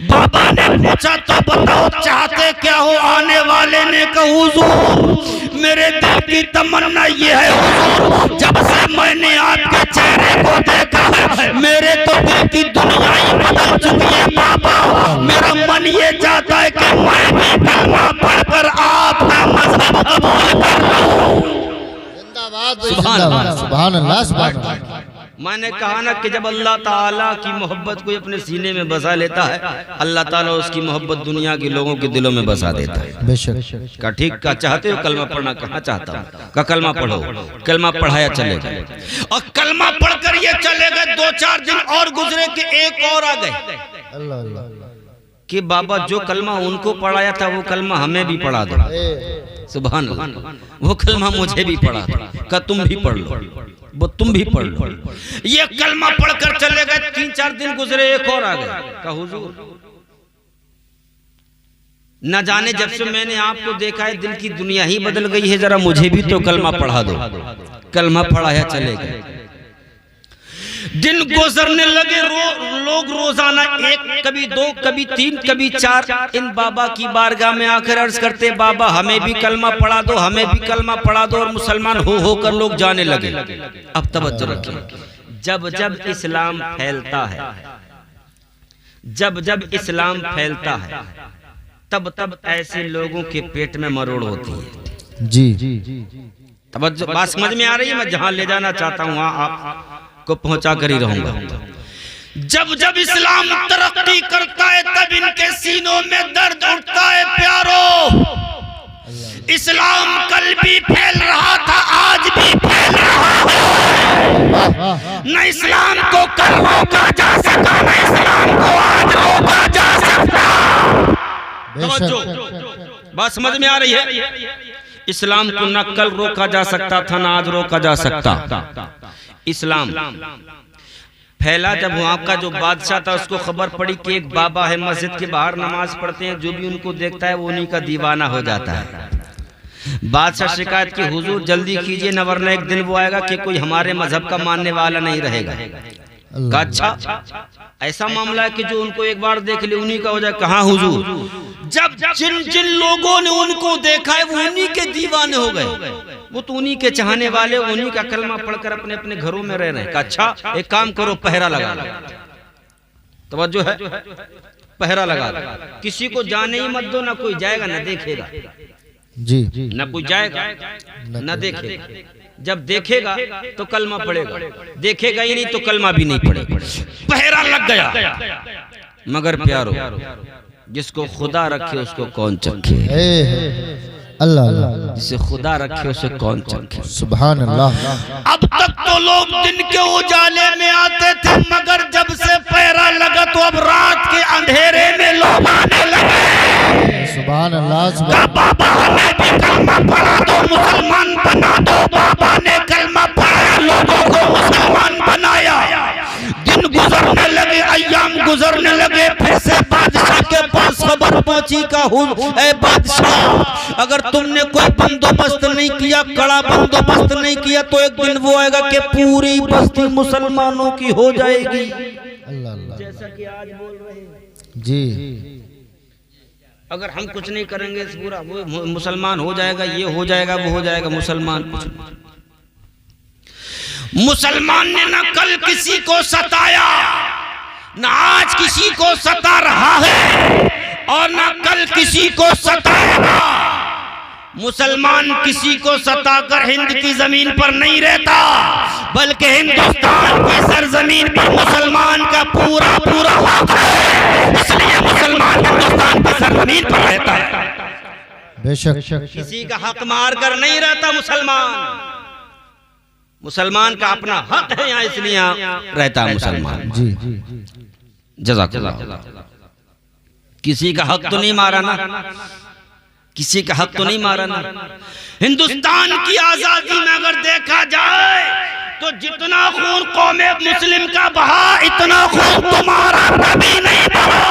[SPEAKER 3] बाबा ने पूछा, तो बताओ चाहते क्या हो? आने वाले ने कहा, हुजूर मेरे दिल की तमन्ना ये है हुजूर, जब से मैंने आपके चेहरे को देखा है मेरे तो दिल की दुनिया ही बदल चुकी है। बाबा मेरा मन ये चाहता है कि मैं भी कलमा पढ़कर आपका मजहब कबूल कर लूं। सुभान अल्लाह, सुभान अल्लाह, सुभान अल्लाह। मैंने कहा ना कि जब अल्लाह ताला की मोहब्बत को अपने सीने में बसा लेता है, अल्लाह ताला उसकी मोहब्बत दुनिया के लोगों के दिलों में बसा देता है। बेशक का ठीक का चाहते हो कलमा पढ़ना? कहाँ चाहता हूँ का कलमा पढ़ो। कलमा पढ़ाया चले गए, और कलमा पढ़कर ये चले गए। 2-4 दिन और गुजरे कि एक और आ गए कि बाबा जो कलमा उनको पढ़ाया था वो कलमा हमें भी पढ़ा दो। सुभान अल्लाह। वो कलमा मुझे भी पढ़ा दो, का तुम भी पढ़ लो, वो तुम भी पढ़ लो। ये कलमा पढ़कर चले गए। 3-4 दिन गुजरे, एक और आ गए, कहा हुजूर न जाने जब से मैंने आपको देखा है दिल की दुनिया ही बदल गई है, जरा मुझे भी तो कलमा पढ़ा दो। कलमा पढ़ाया चले गए। दिन गुजरने लगे। लोग रोजाना 1, कभी 2, कभी 3, कभी 4 इन बाबा की बारगाह में आकर अर्ज करते, बाबा हमें भी कलमा पढ़ा दो, हमें भी कलमा पढ़ा दो। और मुसलमान हो होकर लोग जाने लगे। अब तवज्जो रखें, जब जब इस्लाम फैलता है, जब जब इस्लाम फैलता है, तब तब ऐसे लोगों के पेट में मरोड़ होती है। जी तवज्जो, बात समझ में आ रही है? मैं जहां ले जाना चाहता हूं वहां आप को पहुंचा कर ही रहूंगा। जब जब इस्लाम तरक्की करता है तब इनके सीनों में दर्द उठता है। प्यारो, इस्लाम कल भी फैल रहा था, आज भी फैल रहा है। न इस्लाम को कल रोका जा सका, न इस्लाम को आज रोका जा सकता। बात समझ में आ रही है? इस्लाम को न कल रोका जा सकता था, न आज रोका जा सकता। इस्लाम फैला जब वहाँ का जो बादशाह था उसको खबर पड़ी कि एक बाबा है मस्जिद के बाहर नमाज पढ़ते हैं, जो भी उनको देखता है वो उन्हीं का दीवाना हो जाता है। बादशाह शिकायत की, हुजूर जल्दी कीजिए न वरना एक दिन वो आएगा कि कोई हमारे मजहब का मानने वाला नहीं रहेगा। अच्छा ऐसा मामला है कि जो उनको एक बार देख ले उन्हीं का हो जाए। कहाँ हुजूर? जब जिन जिन लोगों ने उनको देखा है वो उन्हीं के दीवाने हो गए, वो तो उन्हीं के चाहने वाले, उन्हीं का कलमा पढ़कर अपने अपने घरों में रह रहे हैं। अच्छा एक काम करो, पहरा लगा लो। तवज्जो है? पहरा लगा लो, किसी को जाने ही मत दो, ना कोई जाएगा ना देखेगा। जी ना कोई जाएगा ना देखेगा। जब देखेगा तो कलमा पढ़ेगा, देखेगा ही नहीं तो कलमा भी नहीं पढ़ेगा। पहरा लग गया। मगर प्यारो, जिसको खुदा रखे उसको कौन चखे? अल्लाह अल्लाह। जिसे खुदा रखे उसे कौन चखे? सुभान अल्लाह। अब तक तो लोग दिन के उजाले में आते थे, मगर जब से पहरा लगा तो अब रात के अंधेरे में लोग आने लगे।
[SPEAKER 2] सुभान अल्लाह।
[SPEAKER 3] बाबा हमें भी कलमा पढ़ा दो, मुसलमान बना दो। बाबा ने कलमा पढ़ाया, लोगों को मुसलमान बनाया। दिन गुजरने लगे, अय्याम गुजरने लगे, फिर से बादशाह के पास खबर पहुंची का ए बादशाह, अगर तुमने कोई बंदोबस्त नहीं किया, कड़ा बंदोबस्त नहीं किया, तो एक दिन वो आएगा कि पूरी बस्ती मुसलमानों की हो जाएगी।
[SPEAKER 2] अल्लाह अल्लाह।
[SPEAKER 3] जैसा कि आज बोल रहे हैं
[SPEAKER 2] जी,
[SPEAKER 3] अगर हम कुछ नहीं करेंगे पूरा वो मुसलमान हो जाएगा, ये हो जाएगा, वो हो जाएगा। मुसलमान ने न कल किसी को सताया, न आज किसी को सता रहा है, और न कल किसी को सताएगा। मुसलमान किसी को सताकर हिंद की जमीन पर नहीं रहता, बल्कि हिंदुस्तान की सरजमीन पर मुसलमान का पूरा हक है, इसलिए मुसलमान हिंदुस्तान की सरजमीन पर रहता है।
[SPEAKER 2] बेशक
[SPEAKER 3] किसी का हक मार कर नहीं रहता मुसलमान का अपना हक है यहाँ, इसलिए यहाँ रहता है मुसलमान।
[SPEAKER 2] जी,
[SPEAKER 3] जज़ाकल्लाह। किसी का हक तो नहीं मारा ना, किसी का हक तो नहीं मारा ना। हिंदुस्तान की आजादी में अगर देखा जाए तो जितना खून कौमे मुस्लिम का बहा, इतना खून तुम्हारा कभी नहीं बहा।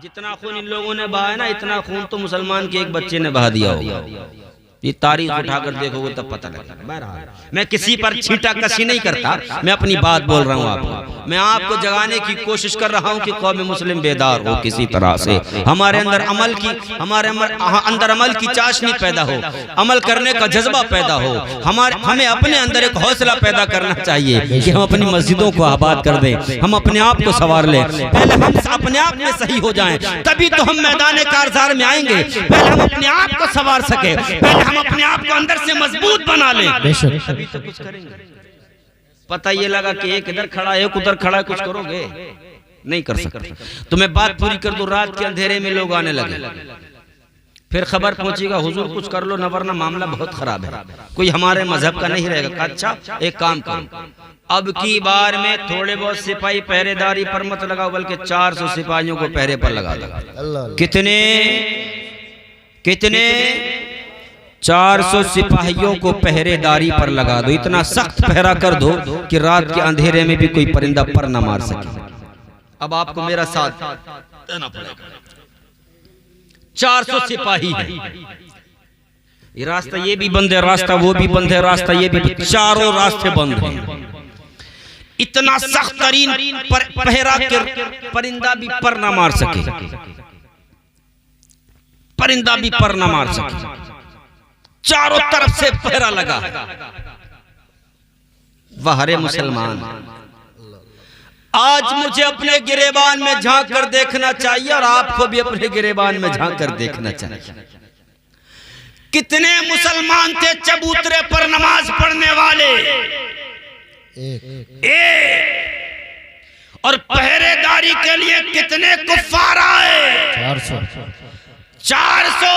[SPEAKER 3] जितना खून इन लोगों ने बहा है ना, इतना खून तो मुसलमान के एक बच्चे ने बहा दिया होगा। ये तारीख उठाकर देखोगे तब पता लगेगा। मैं किसी पर छींटा कसी नहीं करता, मैं अपनी बात बोल रहा हूँ आपको। मैं आपको जगाने की कोशिश कर रहा हूँ कि कौम मुस्लिम बेदार हो किसी तरह से, हमारे अंदर अमल की चाशनी पैदा हो, अमल करने का जज्बा पैदा हो। हमें अपने अंदर एक हौसला पैदा करना चाहिए कि हम अपनी मस्जिदों को आबाद कर दें, हम अपने आप को संवार लें। पहले हम अपने आप में सही हो जाएं, तभी तो हम मैदान कारजार में आएंगे। पहले हम अपने आप को संवार सके, पहले हम अपने आप को अंदर से मजबूत बना लें, तभी तो कुछ करेंगे। पता ये लगा कि एक इधर खड़ा है, एक उधर खड़ा है, कुछ करोगे नहीं कर सकते। तो मैं बात पूरी कर दूं। रात के अंधेरे में लोग आने लगे, फिर खबर पहुंचेगा हुजूर कुछ कर लो न वरना मामला बहुत खराब है, कोई हमारे मजहब का नहीं रहेगा। अच्छा एक काम करो, अब की बार में थोड़े बहुत सिपाही पहरेदारी पर मत लगाओ, बल्कि 400 सिपाहियों को पहरे पर लगा दो। कितने 400 सिपाहियों को पहरेदारी पर लगा दो। इतना सख्त पहरा कर दो कि रात के अंधेरे में भी कोई परिंदा पर न मार सके। अब आपको मेरा साथ देना पड़ेगा। 400 सिपाही है, ये रास्ता ये भी बंद है, रास्ता वो भी बंद है, रास्ता ये भी, चारों रास्ते बंद हैं। इतना सख्त तरीन पहरा के परिंदा भी पर न मार सके, परिंदा भी पर न मार सके। चारों तरफ से पहरा लगा। वहरे मुसलमान, आज मुझे अपने गिरेबान में झांक कर देखना चाहिए और आपको भी अपने गिरेबान में झांक कर देखना चाहिए। कितने मुसलमान थे चबूतरे पर नमाज पढ़ने वाले? एक। और पहरेदारी के लिए कितने कुफ्फार आए? 400।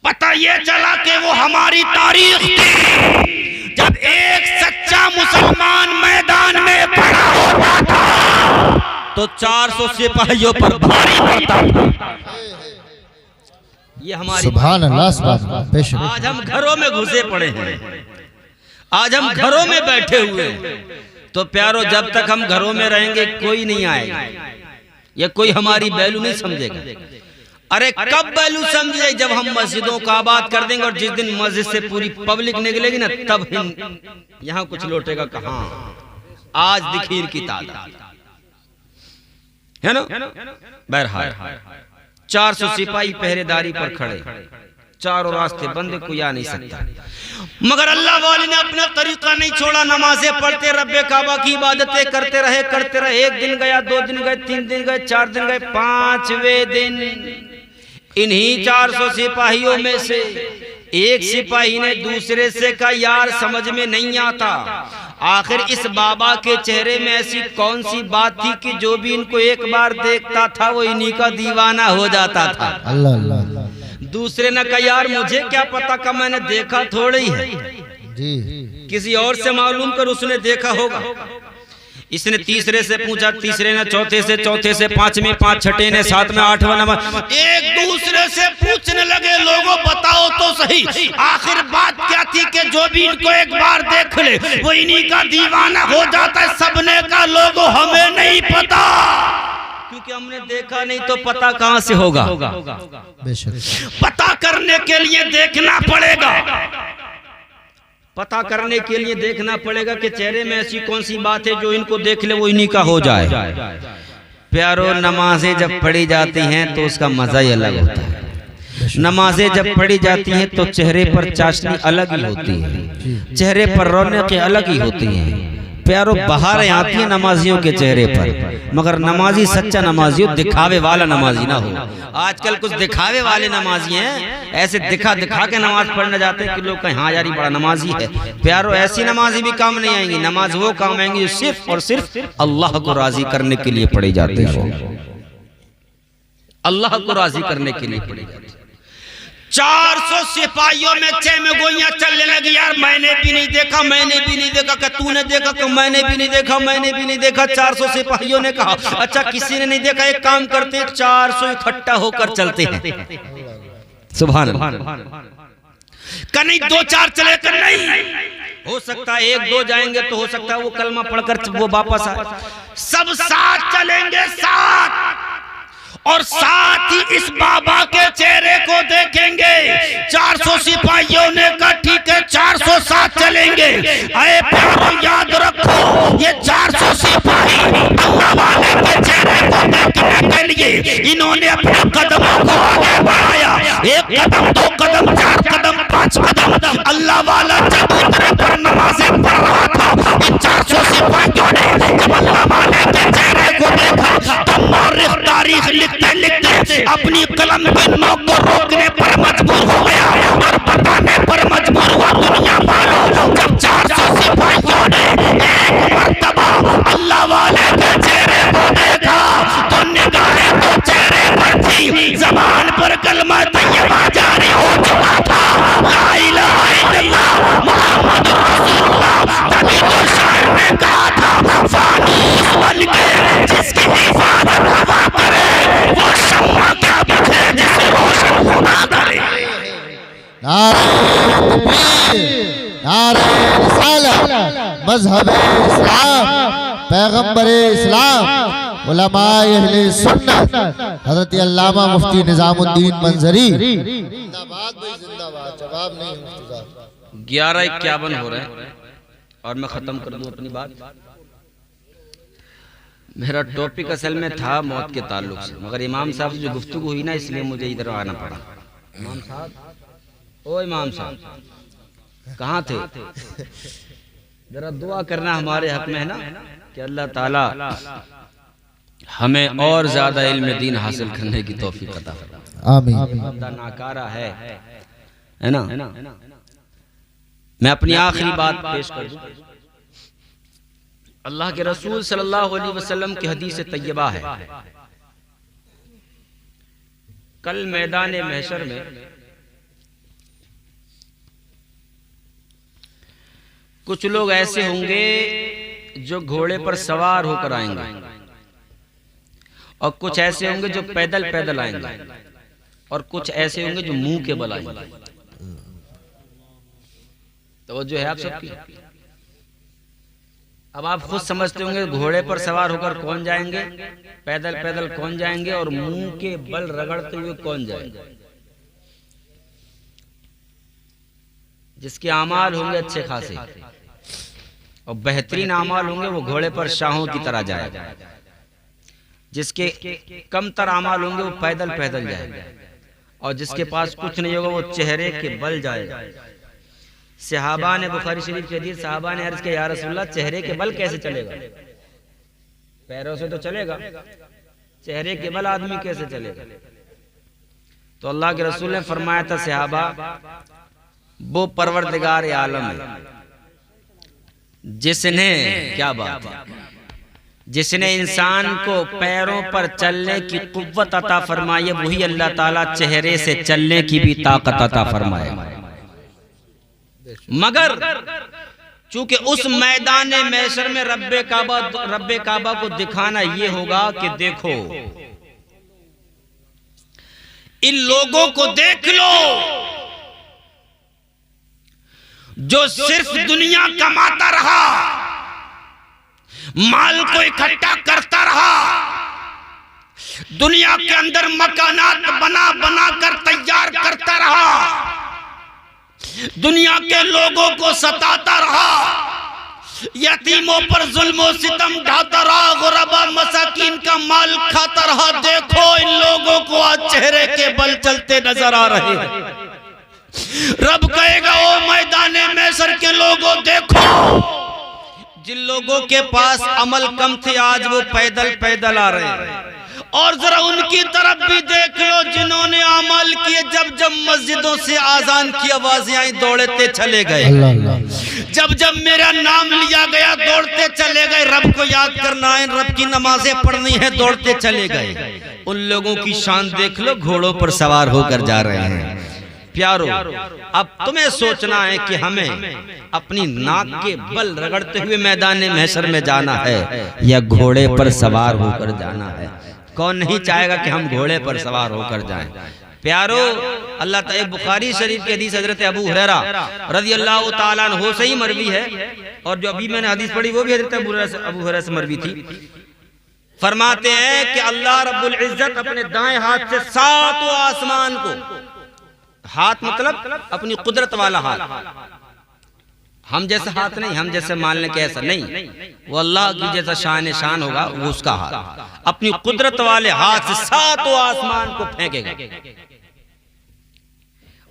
[SPEAKER 3] पता ये चला कि वो हमारी तारीख थी, जब एक सच्चा मुसलमान मैदान में खड़ा होता था तो 400 सिपाहियों पर भारी पड़ता। ये हमारी
[SPEAKER 2] सुभान अल्लाह, सुभान अल्लाह।
[SPEAKER 3] आज हम घरों में घुसे पड़े हैं, आज हम घरों में बैठे हुए हैं। तो प्यारो, जब तक हम घरों में रहेंगे कोई नहीं आएगा, या कोई हमारी वैल्यू नहीं समझेगा। अरे कब वैल्यू समझे? जब हम मस्जिदों को आबाद कर देंगे, और जिस दिन मस्जिद से पूरी पब्लिक निकलेगी ना, तब यहाँ कुछ लौटेगा कहाँ। आज दिखीर की तादाद है ना। बहरहाल 400 सिपाही पहरेदारी पर खड़े, चारों रास्ते बंद, कोई आ नहीं सकता। मगर अल्लाह वाले ने अपना तरीका नहीं छोड़ा, नमाजें पढ़ते, रब्बे काबा की इबादतें करते रहे। एक दिन गया, 2 दिन गए, 3 दिन गए, 4 दिन गए, 5वें दिन इन्हीं 400 सिपाहियों में से एक सिपाही ने दूसरे से कहा, यार समझ में नहीं आता, आखिर इस बाबा के चेहरे में ऐसी कौन सी बात थी कि जो भी इनको एक बार देखता था वो इन्हीं का दीवाना हो जाता था।
[SPEAKER 2] अल्लाह अल्लाह।
[SPEAKER 3] दूसरे ने कहा, यार मुझे क्या पता, का मैंने देखा थोड़ी है,
[SPEAKER 2] जी।
[SPEAKER 3] किसी और से मालूम कर, उसने देखा होगा। इसने तीसरे से पूछा, तीसरे ने चौथे से पांचवें, पांच छठे ने सातवें, आठवां नंबर, एक दूसरे से पूछने लगे, लोगों बताओ तो सही आखिर बात क्या थी कि जो भी इनको एक बार देख ले वो इन्हीं का दीवाना हो जाता है। सबने का लोगों हमें नहीं पता, क्योंकि हमने देखा नहीं तो पता कहां से होगा।
[SPEAKER 2] बेशक
[SPEAKER 3] पता करने के लिए देखना पड़ेगा, पता करने के लिए देखना पड़ेगा कि चेहरे में ऐसी कौन सी बात है जो इनको देख ले वो इन्हीं का हो जाए। प्यारो, नमाजें जब पढ़ी जाती हैं तो उसका मजा ही अलग होता है। नमाजें जब पढ़ी जाती हैं तो चेहरे पर चाशनी अलग ही होती है, चेहरे पर रौनकें अलग ही होती हैं। प्यारो, बहारें आती हैं नमाजियों के चेहरे पर, मगर नमाजी सच्चा नमाजी हो, दिखावे वाला नमाजी ना हो। आजकल कुछ दिखावे वाले नमाजी हैं, ऐसे दिखा के नमाज पढ़ने जाते हैं कि लोग कहें हाँ यार ये बड़ा नमाजी है। प्यारो, ऐसी नमाजी भी काम नहीं आएंगी। नमाज वो काम आएंगी जो सिर्फ और सिर्फ अल्लाह को राजी करने के लिए पढ़ी जाती है, अल्लाह को राजी करने के लिए पढ़ी जाती है। 400 सिपाहियों में 6 में गोलियां चलने लगी। यार मैंने भी नहीं देखा, मैंने भी नहीं देखा, कि तूने देखा, कि मैंने भी नहीं देखा, मैंने भी नहीं देखा। 400 सिपाहियों ने कहा अच्छा किसी ने नहीं देखा, एक काम करते 400 इकट्ठा होकर चलते हैं। सुभान अल्लाह। नहीं 2-4 चले कर नहीं हो सकता है, 1-2 जाएंगे तो हो सकता है वो कलमा पढ़कर वो वापस आए। सब साथ चलेंगे, साथ, और साथ ही इस बाबा के चेहरे को देखेंगे। 400 सिपाहियों ने कहा ठीक है 400 साथ चलेंगे। अरे प्यारो याद रखो, ये 400 सिपाही अल्लाह वाले के चेहरे को देखने के लिए इन्होंने अपने कदमों को आगे बढ़ाया। 1 कदम, 2 कदम, 4 कदम, 5 कदम। अल्लाह वाला चबूतरे पर नमाज़ें पढ़ रहा था। इन 400 सिपाहियों ने जब अल्लाह वाले के चेहरे को देखा तो मौरिख तारीख लिखते अपनी कलम की नोक को रोकने पर मजबूर हो गया और बताने पर मजबूर हुआ दुनिया वालों। जब 400 सिपाहियों ने एक मर्तबा अल्लाह वाले के चेहरे को देखा तो निगाहें तो चेहरे पर थी, ज़बान पर कलमा तैयबा जारी हो चुका था, ला इलाहा इल्लल्लाह मुहम्मदुर रसूलुल्लाह। तभी तो शायर ने कहा था फानूस बन के जिसकी हिफाजत हवा करे वो शम्मा क्या बुझे जिसे रोशन ना करे।
[SPEAKER 2] नारे रिसालत, मज़हब इस्लाम, पैगंबर इस्लाम, उलमाए अहले सुन्नत, हज़रत अल्लामा मुफ्ती निज़ामुद्दीन मंजरी जिंदाबाद भाई जिंदाबाद। जवाब नहीं मुफ्ती साहब।
[SPEAKER 3] 11:51 हो रहे हैं और मैं खत्म कर दूं अपनी बात। मेरा टॉपिक असल में था मौत के ताल्लुक से, मगर इमाम साहब से जो गुफ्तगू हुई ना इसलिए मुझे इधर आना पड़ा। इमाम साहब, ओ इमाम साहब कहाँ थे? जरा दुआ करना हमारे हक में है ना कि अल्लाह ताला हमें और ज्यादा इल्म दीन हासिल करने की तौफीक अता फरमाए।
[SPEAKER 2] आमीन।
[SPEAKER 3] नाकारा है ना। मैं अपनी आखिरी बात पेश कर दूं। अल्लाह के रसूल सल्लल्लाहु अलैहि वसल्लम की हदीस तैयबा है, कल मैदान महशर में कुछ लोग ऐसे होंगे जो घोड़े पर सवार होकर आएंगे और कुछ ऐसे होंगे जो पैदल पैदल आएंगे और कुछ ऐसे होंगे जो मुंह के बल आएंगे। तो जो है आप सबकी, अब आप खुद समझते होंगे घोड़े पर सवार होकर कौन जाएंगे, पैदल पैदल कौन जाएंगे और मुंह के बल रगड़ते हुए कौन जाएंगे। जिसके आमाल होंगे अच्छे खासे और बेहतरीन आमाल होंगे वो घोड़े पर शाहों की तरह जाएगा, जिसके कमतर आमाल होंगे वो पैदल पैदल जाएगा और जिसके पास कुछ नहीं होगा वो चेहरे के बल जाएगा। सहाबा ने, बुखारी शरीफ के हदीस, सहाबा ने अर्ज किया या रसूलल्लाह चेहरे के बल कैसे चलेगा? पैरों से तो चलेगा, चेहरे के बल आदमी कैसे चलेगा? तो अल्लाह के रसूल ने फरमाया था सहाबा वो परवरदिगार आलम है जिसने, क्या बात है, जिसने इंसान को पैरों पर चलने की कुव्वत अता फरमाई, वही अल्लाह ताला चेहरे से चलने की भी ताकत अता फरमाए। मगर चूंकि उस मैदान महशर में रब्बे काबा को दिखाना ये होगा कि देखो इन लोगों को देख लो जो सिर्फ दुनिया कमाता रहा, माल को इकट्ठा करता रहा, दुनिया के अंदर मकानात बना बना कर तैयार करता रहा, दुनिया के लोगों को सताता रहा, यतीमों पर जुल्म सितम ढाता रहा, गुरबा मसाकीन का माल खाता रहा। देखो इन लोगों को आज चेहरे के बल चलते नजर आ रहे हैं। रब कहेगा ओ मैदाने महशर के लोगों देखो, जिन लोगों के पास अमल कम थे आज वो पैदल पैदल आ रहे हैं, और जरा उनकी तरफ भी देख लो जिन्होंने अमल किए। जब जब मस्जिदों से आजान की आवाजें आई दौड़ते चले गए, जब जब मेरा नाम लिया गया दौड़ते चले गए, रब को याद करना है, रब की नमाजें पढ़नी है, दौड़ते चले गए। उन लोगों की शान देख लो, घोड़ों पर सवार होकर जा रहे हैं। प्यारो, अब तुम्हें सोचना है कि हमें अपनी नाक के बल रगड़ते हुए मैदान महशर में जाना है या घोड़े पर सवार होकर जाना है। कौन नहीं चाहेगा कि हम घोड़े पर सवार होकर जाएं। प्यारो, अल्लाह ताला बुखारी शरीफ की हदीस हजरत अबू हुरैरा रज़ियल्लाहु ताला अन्हु से ही मरवी है, और जो अभी मैंने हदीस पढ़ी वो भी हजरत अबू हुरैरा से मरवी थी। फरमाते हैं कि अल्लाह रब्बुल इज्जत अपने दाएं हाथ से सातों आसमान को, हाथ मतलब अपनी कुदरत वाला हाथ, हम जैसा हाथ नहीं, हम जैसे मान लें कि ऐसा नहीं, वो अल्लाह की जैसा शान होगा वो उसका हाथ, अपनी कुदरत वाले हाथ से सातों आसमान को फेंकेगा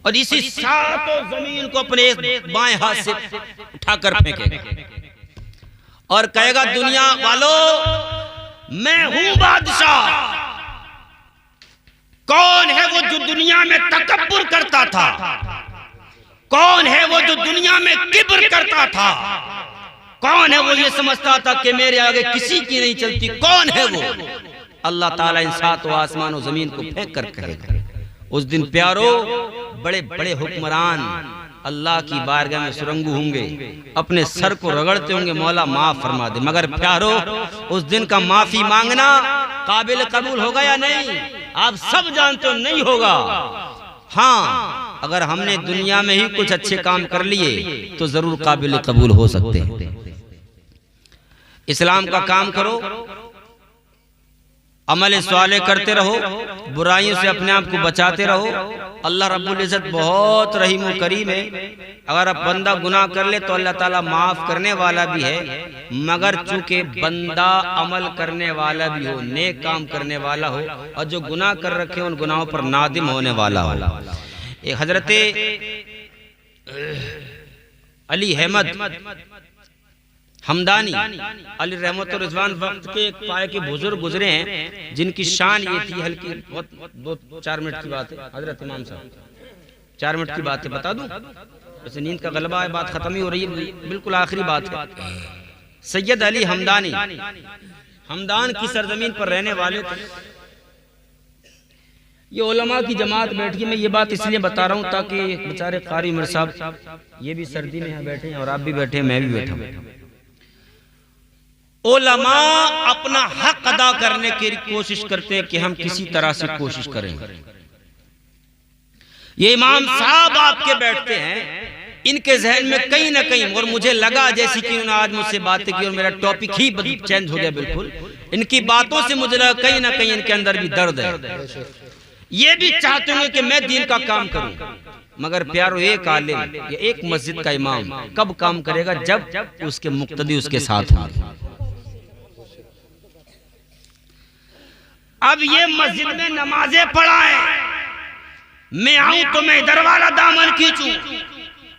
[SPEAKER 3] और इसी सातों जमीन को अपने बाएं हाथ से उठाकर फेंकेगा और कहेगा दुनिया वालों मैं हूं बादशाह। कौन है वो जो दुनिया में तकब्बुर करता था? कौन है वो जो दुनिया में किब्र करता था? कौन है वो ये समझता था कि मेरे आगे किसी की नहीं चलती? कौन है वो? अल्लाह ताला इन सातों आसमान और जमीन को फेंक कर कहेगा। उस दिन प्यारो बड़े बड़े हुक्मरान अल्लाह की बारगाह में सुरंगू होंगे, अपने सर को रगड़ते होंगे, मौला माफ फरमा दे। मगर प्यारो उस दिन का माफी मांगना काबिल कबूल होगा या नहीं? आप सब जानते हो नहीं होगा। हाँ, अगर हमने दुनिया में ही कुछ अच्छे काम कर लिए तो जरूर काबिल कबूल हो सकते हैं। इस्लाम का काम करो, अमल स्वाले करते रहो, बुराइयों से अपने आप को बचाते रहो। अल्लाह रब्बुल इज्जत बहुत रहीम और करीम है। अगर अब बंदा गुनाह कर ले तो अल्लाह ताला माफ करने वाला भी है, मगर चूंकि बंदा अमल करने वाला भी हो, नेक काम करने वाला हो, और जो गुनाह कर रखे उन गुनाहों पर नादिम होने वाला हो। एक हजरत अली अहमद हमदानी अली रहमत और रिजवान वक्त के एक पाए के बुजुर्ग गुजरे हैं, जिनकी शान ये थी, हल्की बहुत 2-4 मिनट की बात है। हजरत इमाम साहब 4 मिनट की बात है, बता दूं, वैसे नींद का गलबा है, बात खत्म ही हो रही है, बिल्कुल आखिरी बात है। सैयद अली हमदानी हमदान की सरजमीन पर रहने वाले थे। ये उलमा की जमात बैठी, मैं ये बात इसलिए बता रहा हूँ ताकि बेचारे कारी उमर साहब ये भी सर्दी में यहाँ बैठे हैं और आप भी बैठे हैं, मैं भी बैठा हूँ। उलमा अपना हक अदा करने की कोशिश करते हैं कि हम किसी तरह से कोशिश करें। ये इमाम साहब आपके बैठते हैं, इनके जहन में कहीं ना कहीं, और मुझे लगा जैसे कि उन्होंने आज मुझसे बातें की और मेरा टॉपिक ही चेंज हो गया बिल्कुल, इनकी बातों से मुझे लगा कहीं ना कहीं इनके अंदर भी दर्द है। ये भी चाहते होंगे कि मैं दीन का काम करूं, मगर प्यारो एक आलिम या एक मस्जिद का इमाम कब काम करेगा? जब उसके मुक्तदी उसके साथ होंगे। अब ये मस्जिद में नमाजें पढ़ाएं, मैं आऊं तो मैं इधर वाला दामन खींचूं,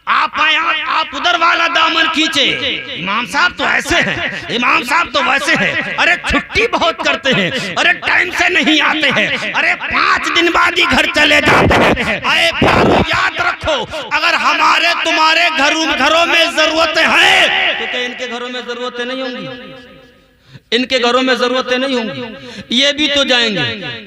[SPEAKER 3] आप आए आप उधर वाला दामन खींचे। इमाम साहब तो ऐसे हैं, इमाम साहब तो वैसे हैं, अरे छुट्टी बहुत करते हैं, अरे टाइम से नहीं आते हैं, अरे 5 दिन बाद ही घर चले जाते हैं। अरे प्यारो याद रखो, अगर हमारे तुम्हारे घरों में जरूरतें हैं तो क्या इनके घरों में जरूरतें नहीं होंगी? इनके घरों में जरूरतें नहीं होंगी, ये भी तो जाएंगे।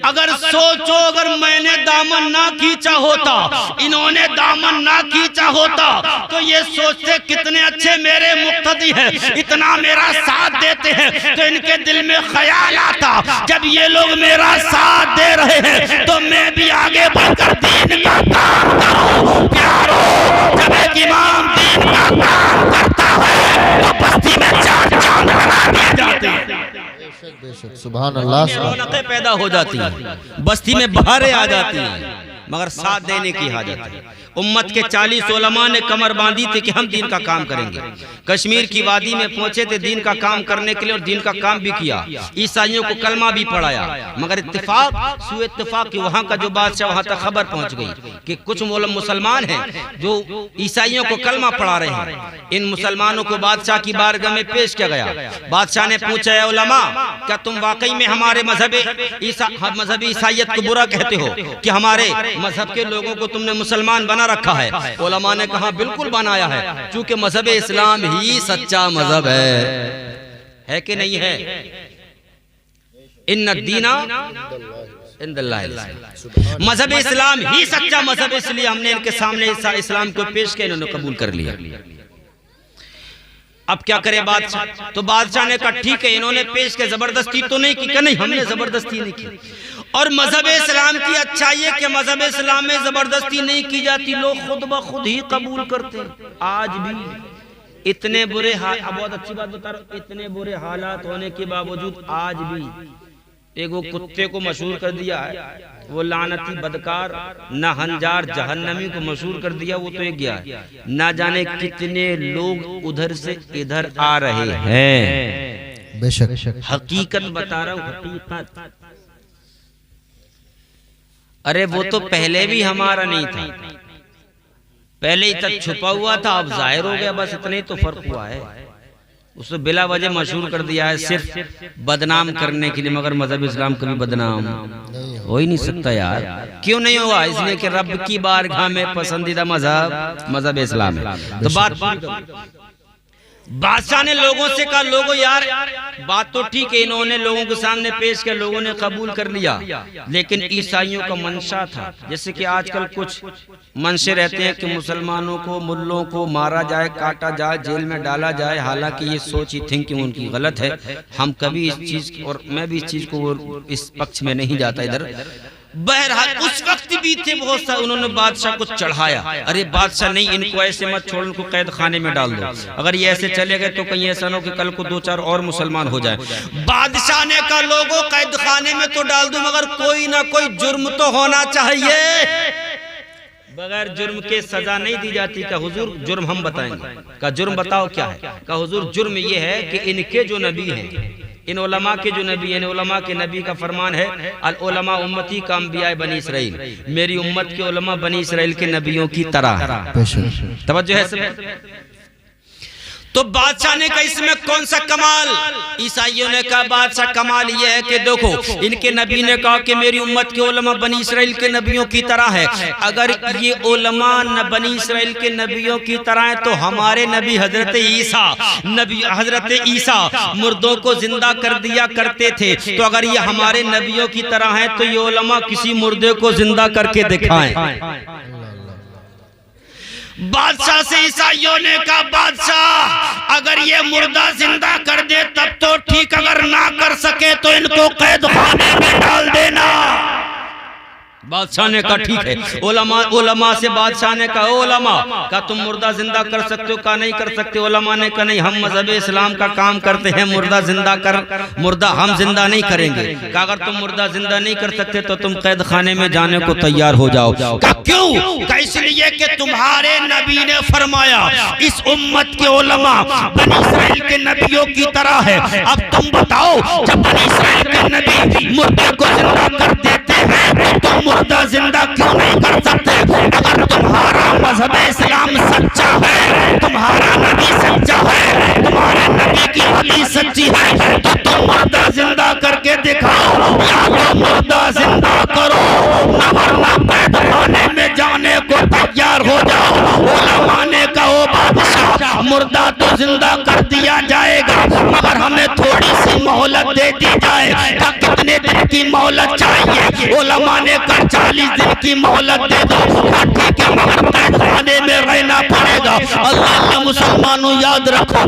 [SPEAKER 3] अगर सोचो, अगर मैंने दामन ना खींचा होता, इन्होंने दामन ना खींचा होता, तो ये सोचते कितने अच्छे मेरे मुक्तदी हैं, इतना मेरा साथ देते हैं। तो इनके दिल में ख्याल आता, जब ये लोग मेरा साथ दे रहे हैं तो मैं भी आगे बढ़कर दीन का काम करूं। प्यारो, जब एक इमाम दीन का काम करता है तो बस्ती में चार चांद लगा दिए जाते हैं,
[SPEAKER 2] बेशक सुभान अल्लाह,
[SPEAKER 3] रौनकें पैदा हो जाती हैं, बस्ती में बहारें आ जाती हैं, मगर साथ देने की हाजत है। उम्मत के 40 उलमा ने कमर बांधी थी कि हम दीन का काम करेंगे। कश्मीर की वादी में पहुंचे थे दीन का काम करने के लिए, और दीन का काम भी किया, ईसाइयों को कलमा भी पढ़ाया। मगर इत्तेफाक सु इत्तेफाक कि वहाँ का जो बादशाह, वहाँ तक खबर पहुँच गई कि कुछ मुसलमान हैं जो ईसाइयों को कलमा पढ़ा रहे हैं। इन मुसलमानों को बादशाह की बारगाह में पेश किया गया। बादशाह ने पूछा, है उलमा, क्या तुम वाकई में हमारे मजहबी ईसाइयत को बुरा कहते हो कि हमारे मजहब के लोगों को तुमने मुसलमान बना रखा है? उलमा ने कहा, बिल्कुल बनाया है, क्योंकि मजहब इस्लाम ही सच्चा मजहब है कि नहीं है? इन्ना दीना इंदल्लाह, मजहब इस्लाम ही सच्चा मजहब, इसलिए हमने इनके सामने इस्लाम को पेश किया, इन्होंने कबूल कर लिया। अब क्या करे बादशाह? तो बादशाह ने कहा, ठीक है, इन्होंने पेश किया, जबरदस्ती तो नहीं की? नहीं, हमने जबरदस्ती नहीं की। और मजहब इस्लाम की अच्छाई है कि मजहब इस्लाम में जबरदस्ती नहीं की जाती, लोग खुद ब खुद ही कबूल करते हैं। आज भी इतने बुरे हाल, बहुत अच्छी बात बता रहा हूं, इतने बुरे हालात होने के बावजूद आज भी एक वो कुत्ते को मशहूर कर दिया है, वो लानती बदकार नहंजार जहन्नमी को मशहूर कर दिया, वो तो एक गया है। ना जाने कितने लोग उधर से इधर आ रहे हैं।
[SPEAKER 2] बेशक
[SPEAKER 3] हकीकत बता रहा हूँ, हकीकत। अरे वो तो पहले भी हमारा नहीं था, पहले ही तक छुपा हुआ था, अब जाहिर हो गया, बस इतना ही तो फर्क हुआ है। उसने बिला वजह मशहूर कर दिया है सिर्फ बदनाम करने के लिए, मगर मजहब इस्लाम कभी बदनाम हो ही नहीं सकता यार। क्यों नहीं हुआ? इसलिए कि रब की बारगाह में पसंदीदा मजहब इस्लाम है। तो बात बादशाह ने लोगों से कहा, लोगों यार बात तो ठीक है, इन्होंने लोगों के सामने पेश किया, लोगों ने कबूल कर लिया, लेकिन ईसाइयों का मंशा था, जैसे कि आजकल कुछ मंशे रहते हैं कि मुसलमानों को, मुल्लों को मारा जाए, काटा जाए, जेल में डाला जाए। हालांकि ये सोच ही थिंकिंग उनकी गलत है। हम कभी इस चीज, और मैं भी इस चीज को, इस पक्ष में नहीं जाता इधर। बहरहाल उस वक्त भी थे बहुत सारे, उन्होंने बादशाह को चढ़ाया। अरे बादशाह नहीं, इनको ऐसे मत छोड़, इनको कैद खाने में डाल दो, अगर ये ऐसे चले गए तो कहीं ऐसा ना हो कि कल को 2-4 और मुसलमान हो जाए। बादशाह ने कहा, लोगों कैद खाने में तो डाल दो, मगर कोई ना कोई जुर्म तो होना चाहिए। बगैर जुर्म के सजा नहीं दी जाती। का हुजूर जुर्म हम बताएंगे। का जुर्म बताओ क्या है? का हुजूर जुर्म ये है कि इनके जो नबी हैं, इन उलमा के जो नबी हैं, उलमा के नबी का फरमान है, अल उलमा उम्मती का अंबिया बनी इसराइल, मेरी उम्मत के उलमा बनी इसराइल के नबियों की तरह। तवज्जो है सब। तो बादशाह ने कहा, इसमें कौन सा कमाल? ईसाइयों ने कहा, बादशाह कमाल ये है कि देखो, इनके नबी ने कहा कि मेरी उम्मत के उलमा बनी इसराइल के नबियों की तरह है। अगर ये उलमा बनी इसराइल के नबियों की तरह है तो हमारे नबी हजरत ईसा मुर्दों को जिंदा कर दिया करते थे। तो अगर ये हमारे नबियों की तरह है तो ये उलमा किसी मुर्दे को जिंदा करके दिखाएं। बादशाह से ईसाइयों ने कहा, बादशाह अगर ये मुर्दा जिंदा कर दे तब तो ठीक, अगर ना कर सके तो इनको कैद खाने में डाल देना। बादशाह ने कहा ठीक है। उलमा से बादशाह ने कहा, उलमा का तुम मुर्दा जिंदा कर सकते हो? कहा नहीं कर सकते। उलमा ने कहा नहीं, हम मजहब इस्लाम का काम करते हैं, मुर्दा जिंदा कर, मुर्दा हम जिंदा नहीं करेंगे। कहा अगर तुम मुर्दा जिंदा नहीं कर सकते तो तुम कैद खाने में जाने को तैयार हो जाओ। कहा क्यों? कहा इसलिए कि तुम्हारे नबी ने फरमाया इस उम्मत के उलमा बनी इसराइल के नबियों की तरह है। अब तुम बताओ, जब बनी इसराइल के नबी मुर्दे को जिंदा कर देते हैं तो मुर्दा जिंदा क्यों नहीं कर सकते? अगर तुम्हारा मजहब इस्लाम सच्चा है, तुम्हारा नबी सच्चा है, तुम्हारे नबी की हदीस सच्ची है, तो तुम मुर्दा जिंदा करके दिखाओ, या तो मुर्दा जिंदा करो, वरना कैद खाने में जाने को तैयार हो जाओ। उलमा ने कहा, बादशाह मुर्दा तो जिंदा कर दिया जाएगा, मगर हमें थोड़ी सी मोहलत मोहलत दे दी जाए। क्या कितने दिन की मोहलत चाहिए? उलमा ने कहा 40 दिन की मोहलत दे दो। ठीक है, मगर कैदखाने में रहना पड़ेगा। अल्लाह मुसलमानों याद रखो,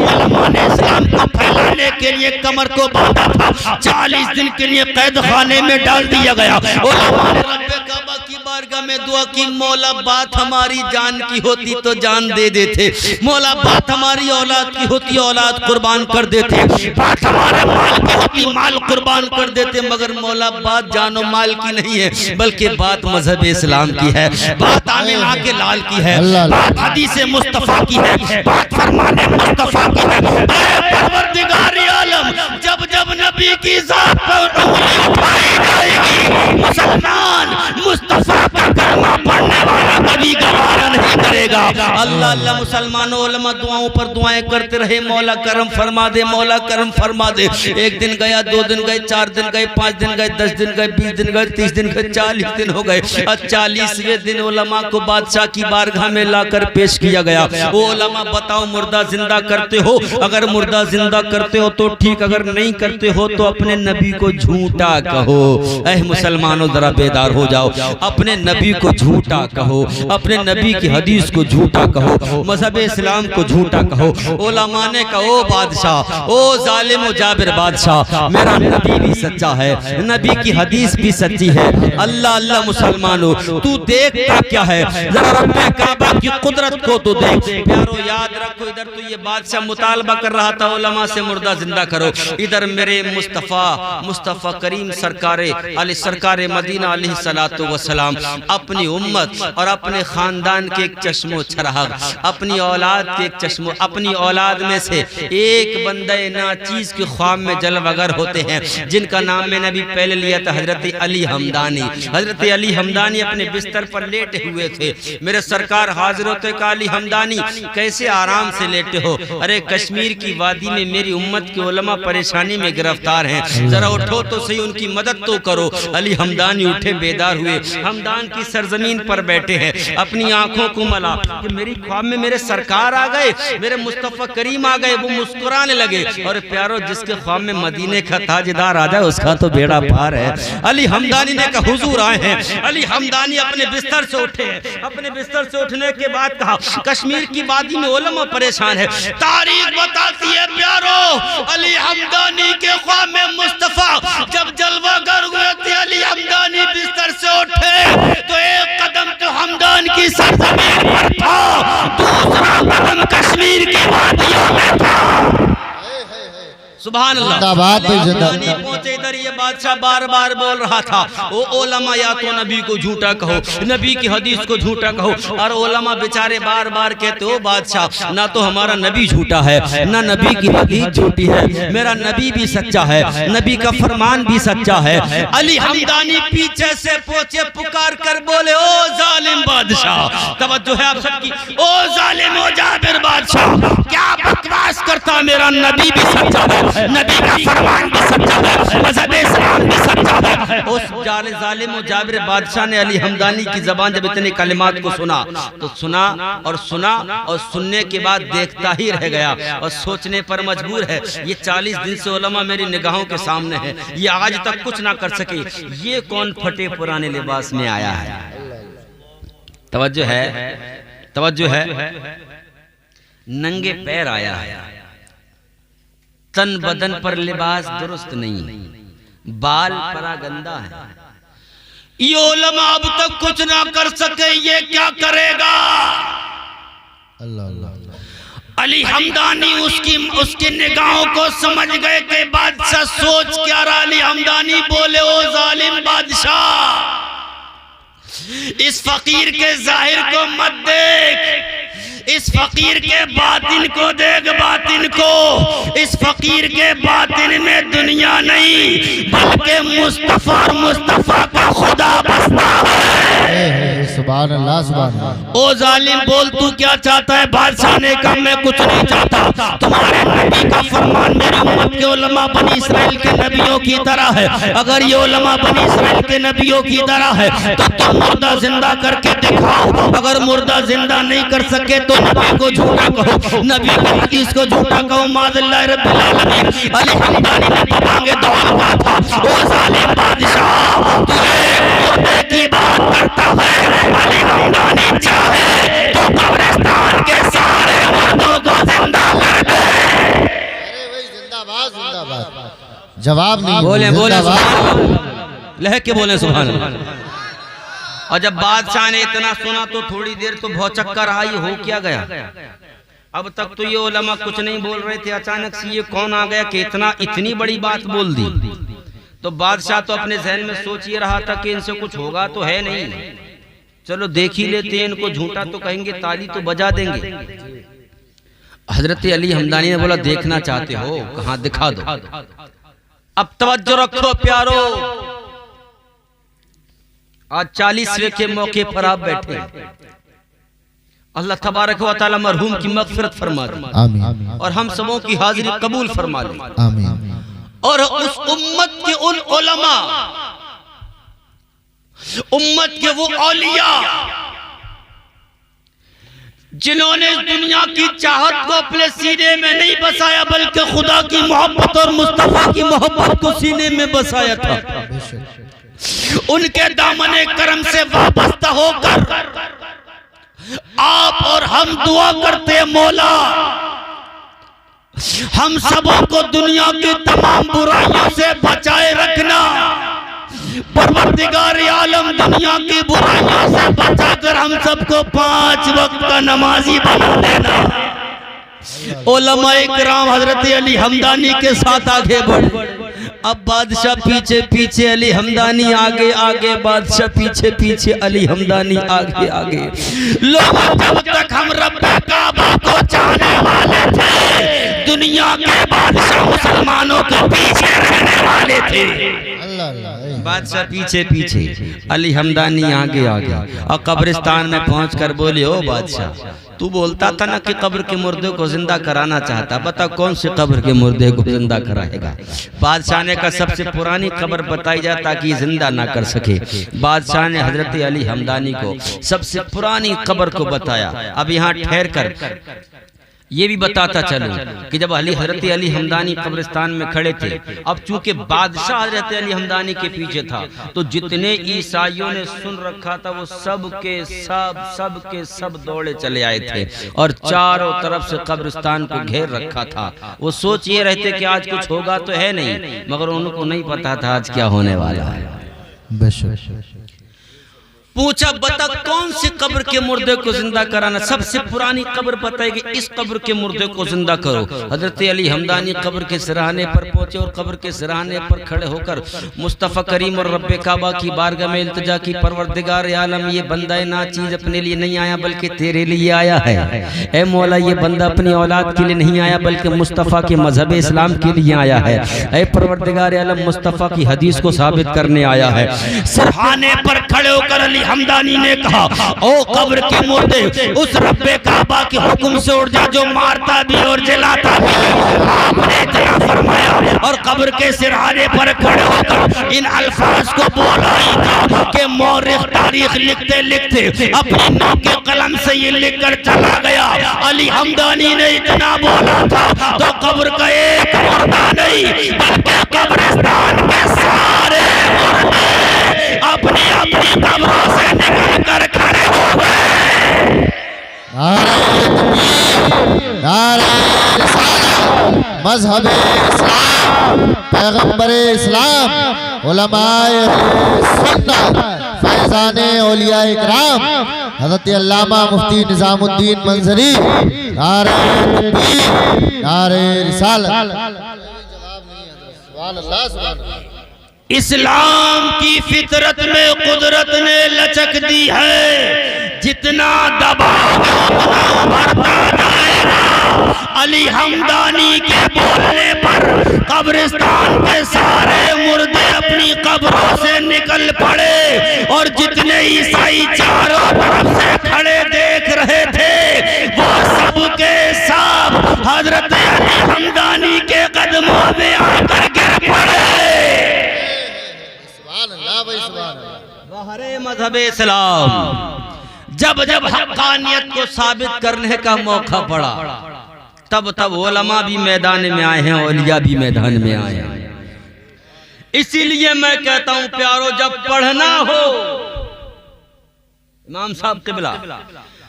[SPEAKER 3] उलमा ने इस्लाम को फैलाने के लिए कमर को बांधा था, 40 दिन के लिए कैदखाने में डाल दिया गया। उलमा ने रब्बे काबा की बारगाह में दुआ की, मौला बात हमारी जान की होती तो जान दे देते, मौला बात हमारी औलाद की होती औलाद कुर्बान कर देते, बात हमारे माल की होती माल कुर्बान कर देते, मगर मौला बात जानो माल की नहीं है, बल्कि बात मजहब इस्लाम की है, बात आमिना के लाल की है, बात हदीस मुस्तफा की है, बात फरमाने मुस्तफा की है। परवरदिगार आलम, जब जब नबी की जात पर उंगली उठाई जाएगी, मुसलमान मुस्तफा का कलमा पढ़ने वाला कभी गवारा नहीं करेगा। अल्लाह अल्लाह मुसलमानों उलमा दुआओं पर दुआएं करते रहे, मौला करम फरमा दे, मौला करम फरमा दे। एक दिन गया, 2 दिन गए, 4 दिन गए, 5 दिन गए, 10 दिन गए, 20 दिन गए, 30 दिन गए, 40 दिन हो गए। 40वें दिन उलमा को बादशाह की बारगाह में लाकर पेश किया गया। वो उलमा बताओ, मुर्दा जिंदा करते हो? अगर मुर्दा जिंदा करते हो तो ठीक, अगर नहीं करते हो तो अपने नबी को झूठा कहो। ऐ मुसलमानों जरा बेदार हो जाओ, अपने नबी को झूठा कहो, अपने नबी की हदीस को झूठा कहो, मजहब इस्लाम को झूठा कहो। उलमा ने कहा, ओ बादशाह, ओ जालिम ओ जाबिर बादशाह, मेरा नबी भी सच्चा है, नबी की हदीस भी सच्ची है। अल्लाह अल्लाह मुसलमानों, तू देखता क्या है? जरा रब्बे काबा की कुदरत को तो देख। प्यारो याद रखो, इधर तो ये बादशाह मुतालबा कर रहा था उलमा से मुर्दा जिंदा करो, इधर मेरे मुस्तफ़ा करीम सरकारे मदीना अलैहिस्सलातु वस्सलाम अपनी उम्मत और अपने खानदान के एक चश्मो चराग, अपनी औलाद के एक चश्मो, अपनी औलाद में से एक बंदे नाचीज के ख्वाब में जलवगर होते हैं, जिनका नाम मैंने अभी पहले लिया था, हजरत अली हमदानी। हजरत अली हमदानी अपने बिस्तर पर लेटे हुए थे। मेरे सरकार हाजिर होते, कहा अली हमदानी कैसे आराम से लेटे हो? अरे कश्मीर की वादी में मेरी उम्मत के उलमा परेशानी में गिरफ्तार हैं, जरा उठो तो सही, उनकी मदद तो करो। अली हमदानी उठे, बेदार हुए, हमदान की सरजमीन पर बैठे हैं, अपनी आंखों को मला कि मेरी ख्वाब में मेरे सरकार आ गए, मेरे मुस्तफा करीम आ गए। वो मुस्कुराने लगे, और प्यारो जिसके ख्वाब में मदीने का ताजदार आ जाए उसका तो बेड़ा पार है। अली हमदानी ने कहा हुजूर आए हैं। अली हमदानी अपने बिस्तर से उठे, अपने बिस्तर से उठने के बाद कहा, कश्मीर की वादी में उलमा परेशान है, तारीख बताती है प्यारो, अली हमदानी के ख्वाब में मुस्तफा जब जलवागर हुए थे, अली हमदानी बिस्तर से उठे तो एक कदम तो हमदान की सरजमीन पर था, दूसरा कदम कश्मीर की वादियों में था। सुभान अल्लाह। पहुंचे इधर, ये बादशाह बार बार बोल रहा था, ओ उलमा या तो नबी को झूठा कहो, नबी की हदीस को झूठा कहो। और उलमा बेचारे बार बार कहते, ओ बादशाह, ना तो हमारा नबी झूठा है, ना नबी की हदीस झूठी है, मेरा नबी भी सच्चा है, नबी का फरमान भी सच्चा है। अली हमदानी पीछे से पहुंचे, पुकार कर बोले, ओ जालिम बादशाह, तवज्जो है आप सबकी, ओ जालिम ओ जाबिर बादशाह, क्या बकवास करता, मेरा नबी भी सच्चा है, नबी का फरमान भी सच्चा है, मजहब इस्लाम भी सच्चा है। उस जालिम और जाबिर बादशाह ने अली हमदानी की जबान जब इतने कलिमात को सुना तो सुना और सुनने के बाद देखता ही रह गया और सोचने पर मजबूर है। ये 40 दिन से उलमा मेरी निगाहों के सामने है, ये आज तक कुछ ना कर सके, ये कौन फटे पुराने लिबास में आया है? तवज्जो है, नंगे पैर आया है, तन बदन पर लिबास दुरुस्त नहीं, बाल परा गंदा है। ये उलमा अब तक कुछ ना कर सके, ये क्या करेगा?
[SPEAKER 2] अल्लाह अल्लाह।
[SPEAKER 3] अली हमदानी उसकी निगाहों को समझ गए कि बादशाह सोच क्या रहा। अली हमदानी बोले, ओ जालिम बादशाह, इस फकीर के जाहिर को मत देख, इस फकीर के बातिन को देख, बातिन को। इस फकीर के बातिन में दुनिया नहीं बल्कि मुस्तफा का खुदा बसता है।
[SPEAKER 2] सुभान अल्लाह सुभान अल्लाह।
[SPEAKER 3] ओ जालिम बोल तू क्या चाहता है? बादशाह ने कहा मैं कुछ नहीं चाहता, तुम्हारे नबी का फरमान मेरी उम्मत के उलमा बनी इस्राइल के नबियों की तरह है। अगर ये उलमा बनी इस्राइल के नबियों की तरह है तो तुम मुर्दा जिंदा करके दिखाओ। अगर मुर्दा जिंदा नहीं कर सके तो नबी को झूठा कहो, नबी की हदीस को झूठा कहो। माज़ल्लाह रब्बिल आलमीन। अली हमदानी ने तो मांगे दौड़ का था। ओ जालिम बादशाह तू मुर्दे की बात करता है, अली हमदानी चाहे तो कब्रिस्तान के सारे मुर्दों को जिंदा कर दे।
[SPEAKER 2] अरे भाई जिंदाबाद जिंदाबाद। जवाब नहीं
[SPEAKER 3] बोले बोले
[SPEAKER 2] जिंदाबाद।
[SPEAKER 3] लह के बोले सुभान अल्लाह। और जब बादशाह ने इतना सुना तो थोड़ी देर तो बहुत चक्कर आई, हो क्या गया? अब तक तो ये उलमा कुछ नहीं बोल रहे थे, अचानक से ये कौन आ गया कि इतनी बड़ी बात बोल दी। तो बादशाह तो अपने जहन में सोच ये रहा था कि इनसे कुछ होगा तो है नहीं, चलो देख ही लेते हैं, इनको झूठा तो कहेंगे, ताली तो बजा देंगे। हजरत अली हमदानी ने बोला देखना चाहते हो, कहां दिखा दो। अब तवज्जो रखो प्यारो, आज 40वें के मौके पर आप बैठे, अल्लाह तबारक व तआला मरहूम की मग़फ़िरत फरमा दे,
[SPEAKER 2] आमीन।
[SPEAKER 3] और हम सबों की हाजिरी कबूल फरमा ले,
[SPEAKER 2] आमीन।
[SPEAKER 3] और उस उम्मत के उन उलमा, उम्मत के वो औलिया जिन्होंने दुनिया की चाहत को अपने सीने में नहीं बसाया बल्कि खुदा की मोहब्बत और मुस्तफा की मोहब्बत को सीने में बसाया था, उनके दामने करम से वाबस्ता होकर आप और हम दुआ करते मौला हम सबों को दुनिया की तमाम बुराइयों से बचाए रखना। परवरदिगार आलम दुनिया की बुराइयों से बचाकर हम सबको 5 वक्त का नमाजी बना देना। उलमाए किराम हजरत अली हमदानी के साथ आगे बढ़े। अब बादशाह पीछे पीछे, अली हमदानी आगे आगे, बादशाह पीछे पीछे, अली हमदानी आगे आगे। लोग जब तक हम रब्बे काबा को चाहने वाले थे, दुनिया के बादशाह मुसलमानों के पीछे रहने वाले थे। बादशाह पीछे पीछे, अली हमदानी आगे आगे, और कब्रिस्तान में पहुंचकर बोले ओ बादशाह, तू बोलता था ना कि कब्र के मुर्दे को जिंदा कराना चाहता, बता कौन से कब्र के मुर्दे को जिंदा कराएगा? बादशाह ने कहा सबसे पुरानी कब्र बताई जाए ताकि जिंदा ना कर सके। बादशाह ने हजरत अली हमदानी को सबसे पुरानी कब्र को बताया। अब यहाँ ठहर कर ये भी बताता चलूं कि जब हजरत अली हमदानी कब्रिस्तान में खड़े थे, अब चूंकि बादशाह हजरत अली हमदानी के पीछे था, तो जितने ईसाइयों ने सुन रखा था वो सब के सब दौड़े चले आए थे और चारों तरफ से कब्रिस्तान को घेर रखा था। वो सोच ये रहते कि आज कुछ होगा तो है नहीं, मगर उनको नहीं पता था आज क्या होने वाला है। पूछा बता कौन सी कब्र के मुर्दे को जिंदा कराना? सबसे पुरानी कब्र बताएगी, इस कब्र के मुर्दे को जिंदा करो। हजरत अली हमदानी कब्र के सिरहाने पर पहुंचे और कब्र के सिरहाने पर खड़े होकर मुस्तफ़ा करीम और रब्बे काबा की बारगाह में इल्तिजा की, परवरदिगार आलम ये बंदा ना चीज अपने लिए नहीं आया बल्कि तेरे लिए आया है। ए मौला ये बंदा अपनी औलाद के लिए नहीं आया बल्कि मुस्तफ़ा के मजहब इस्लाम के लिए आया है। ए परवरदिगार आलम मुस्तफ़ा की हदीस को साबित करने आया है। सिरहाने पर खड़े होकर अली हमदानी ने कहा ओ कब्र के मुर्दे, उस रब्बे काबा के हुक्म से उठ जा जो मारता भी और जलाता भी। आपने इतना फरमाया और कब्र के सिरहाने पर खड़े होकर इन अल्फाज को बोला ही था कि मौरिख तारीख लिखते लिखते अपनी नाम के कलम से ये लिखकर चला गया। अली हमदानी ने इतना बोला था तो कब्र का एक मुर्दा नहीं बल्कि कब्रिस्तान के सारे मुर्दे अपनी अपनी कब्रों से निकल कर खड़े हो गए।
[SPEAKER 2] मजहब इस्लाम, पैगंबर इस्लाम, उलमाए सुन्नत, फैज़ाने औलिया इकराम, हज़रत अल्लामा मुफ्ती निज़ामुद्दीन मंजरी, नारे तकबीर, नारे रिसालत।
[SPEAKER 3] इस्लाम की फितरत में कुदरत ने लचक दी है, जितना दबाव उतना बढ़ता जाएगा। अली हमदानी के बोलने पर कब्रिस्तान के सारे मुर्दे अपनी कब्रों से निकल पड़े और जितने ईसाई चारों
[SPEAKER 2] वाह भाई सुभान अल्लाह।
[SPEAKER 3] बहरे मजहब इस्लाम जब जब हक्कानियत को साबित करने का मौका पड़ा तब तब उलमा भी मैदान में आए हैं, औलिया भी मैदान में आए हैं। इसीलिए मैं कहता हूं प्यारो, जब पढ़ना हो, इमाम साहब क़िबला,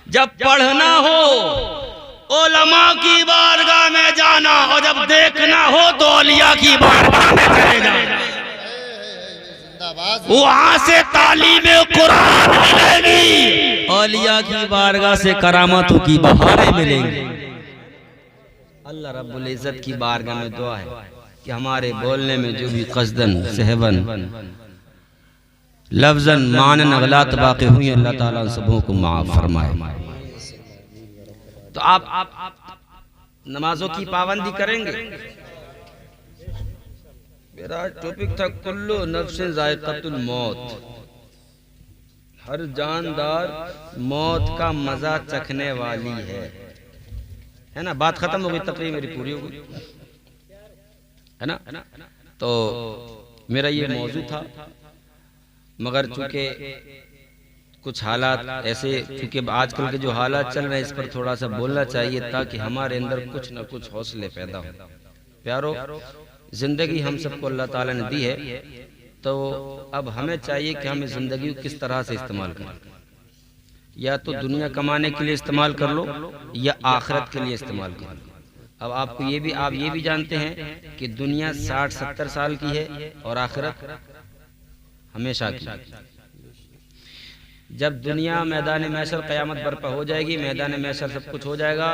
[SPEAKER 3] जब पढ़ना हो उलमा की बारगाह में जाना, और जब देखना हो तो औलिया की बारगाह में चले जाना। वहां से तालीम कुरान मिलेगी, औलिया की बारगाह से करामतों की बहारें मिलेंगी। अल्लाह रब्बुल इज्जत की बारगाह में दुआ है कि हमारे बोलने में जो भी कसदन सहवन लफ्जन मानन गलत बाकी हुई, अल्लाह ताला उन सबों को माफ फरमाए। तो आप नमाजों की पाबंदी करेंगे। मेरा टॉपिक था कुल्लु नफ्सिन जायक़तुल मौत, हर जानदार मौत का मजा चखने वाली है ना। बात खत्म हो गई, तकरीर मेरी पूरी हो गई, है ना। तो मेरा ये मौजू था, मगर चूंकि कुछ हालात ऐसे, क्योंकि आजकल के जो हालात चल रहे हैं इस पर थोड़ा सा बोलना चाहिए ताकि हमारे अंदर कुछ न कुछ हौसले पैदा हो। प्यारो, जिंदगी हम सबको अल्लाह ताला ने दी है, तो अब हमें चाहिए कि हम इस जिंदगी को किस तरह से इस्तेमाल करें। या तो दुनिया कमाने के लिए इस्तेमाल कर लो या आखिरत के लिए इस्तेमाल कर लो। अब आप ये भी जानते हैं कि दुनिया 60-70 साल की है और आखिरत हमेशा की। जब दुनिया मैदान महशर क़यामत बर्पा हो जाएगी, मैदान महशर सब कुछ हो जाएगा,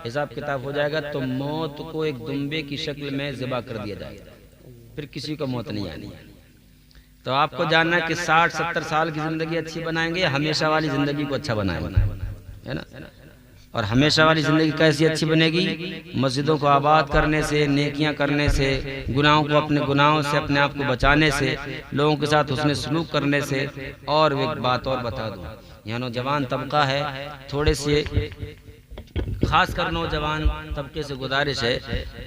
[SPEAKER 3] हिसाब किताब हो जाएगा, तो मौत को एक दुम्बे की शक्ल में ज़िबा कर दिया जाएगा, फिर किसी को मौत नहीं आनी है। तो आपको जानना है कि 60-70 साल की जिंदगी अच्छी बनाएंगे या हमेशा वाली जिंदगी को अच्छा बनाएंगे, है ना। और हमेशा वाली जिंदगी कैसी अच्छी बनेगी? मस्जिदों को आबाद करने से, नेकियां करने से, गुनाहों को अपने गुनाहों से अपने आप को बचाने से, लोगों के साथ हुस्न सलूक करने से। और एक बात और बता दूं, यहाँ नौजवान तबका है, थोड़े से खासकर नौजवान तबके से गुजारिश है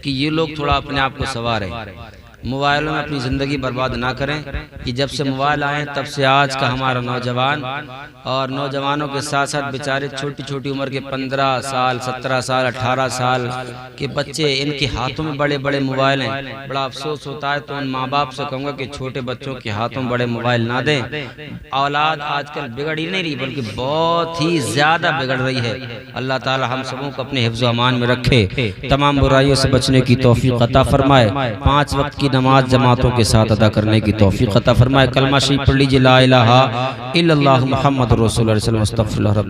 [SPEAKER 3] कि ये लोग थोड़ा अपने आप को संवारें, मोबाइलों में अपनी ज़िंदगी बर्बाद ना करें। कि जब से मोबाइल आए तब से आज का हमारा नौजवान, और नौजवानों के साथ साथ बेचारे छोटी छोटी उम्र के 15 साल 17 साल 18 साल के बच्चे, इनके हाथों में बड़े बड़े मोबाइल हैं। बड़ा अफसोस होता है। तो उन माँ बाप से कहूँगा कि छोटे बच्चों के हाथों में बड़े मोबाइल ना दें। औलाद आजकल बिगड़ ही नहीं रही, बल्कि बहुत ही ज़्यादा बिगड़ रही है। अल्लाह ताला हम सबों को अपने हिफ्ज़ अमान में रखे, तमाम बुराइयों से बचने की तौफीक अता फरमाए, 5 वक्त की नमाज जमातों के साथ अदा करने की तौफीक अता फरमाए। कलमा शरीफ पढ़ लीजिए, ला इलाहा इल्लल्लाह मुहम्मद रसूलुल्लाह सल्लल्लाहु अलैहि वसल्लम।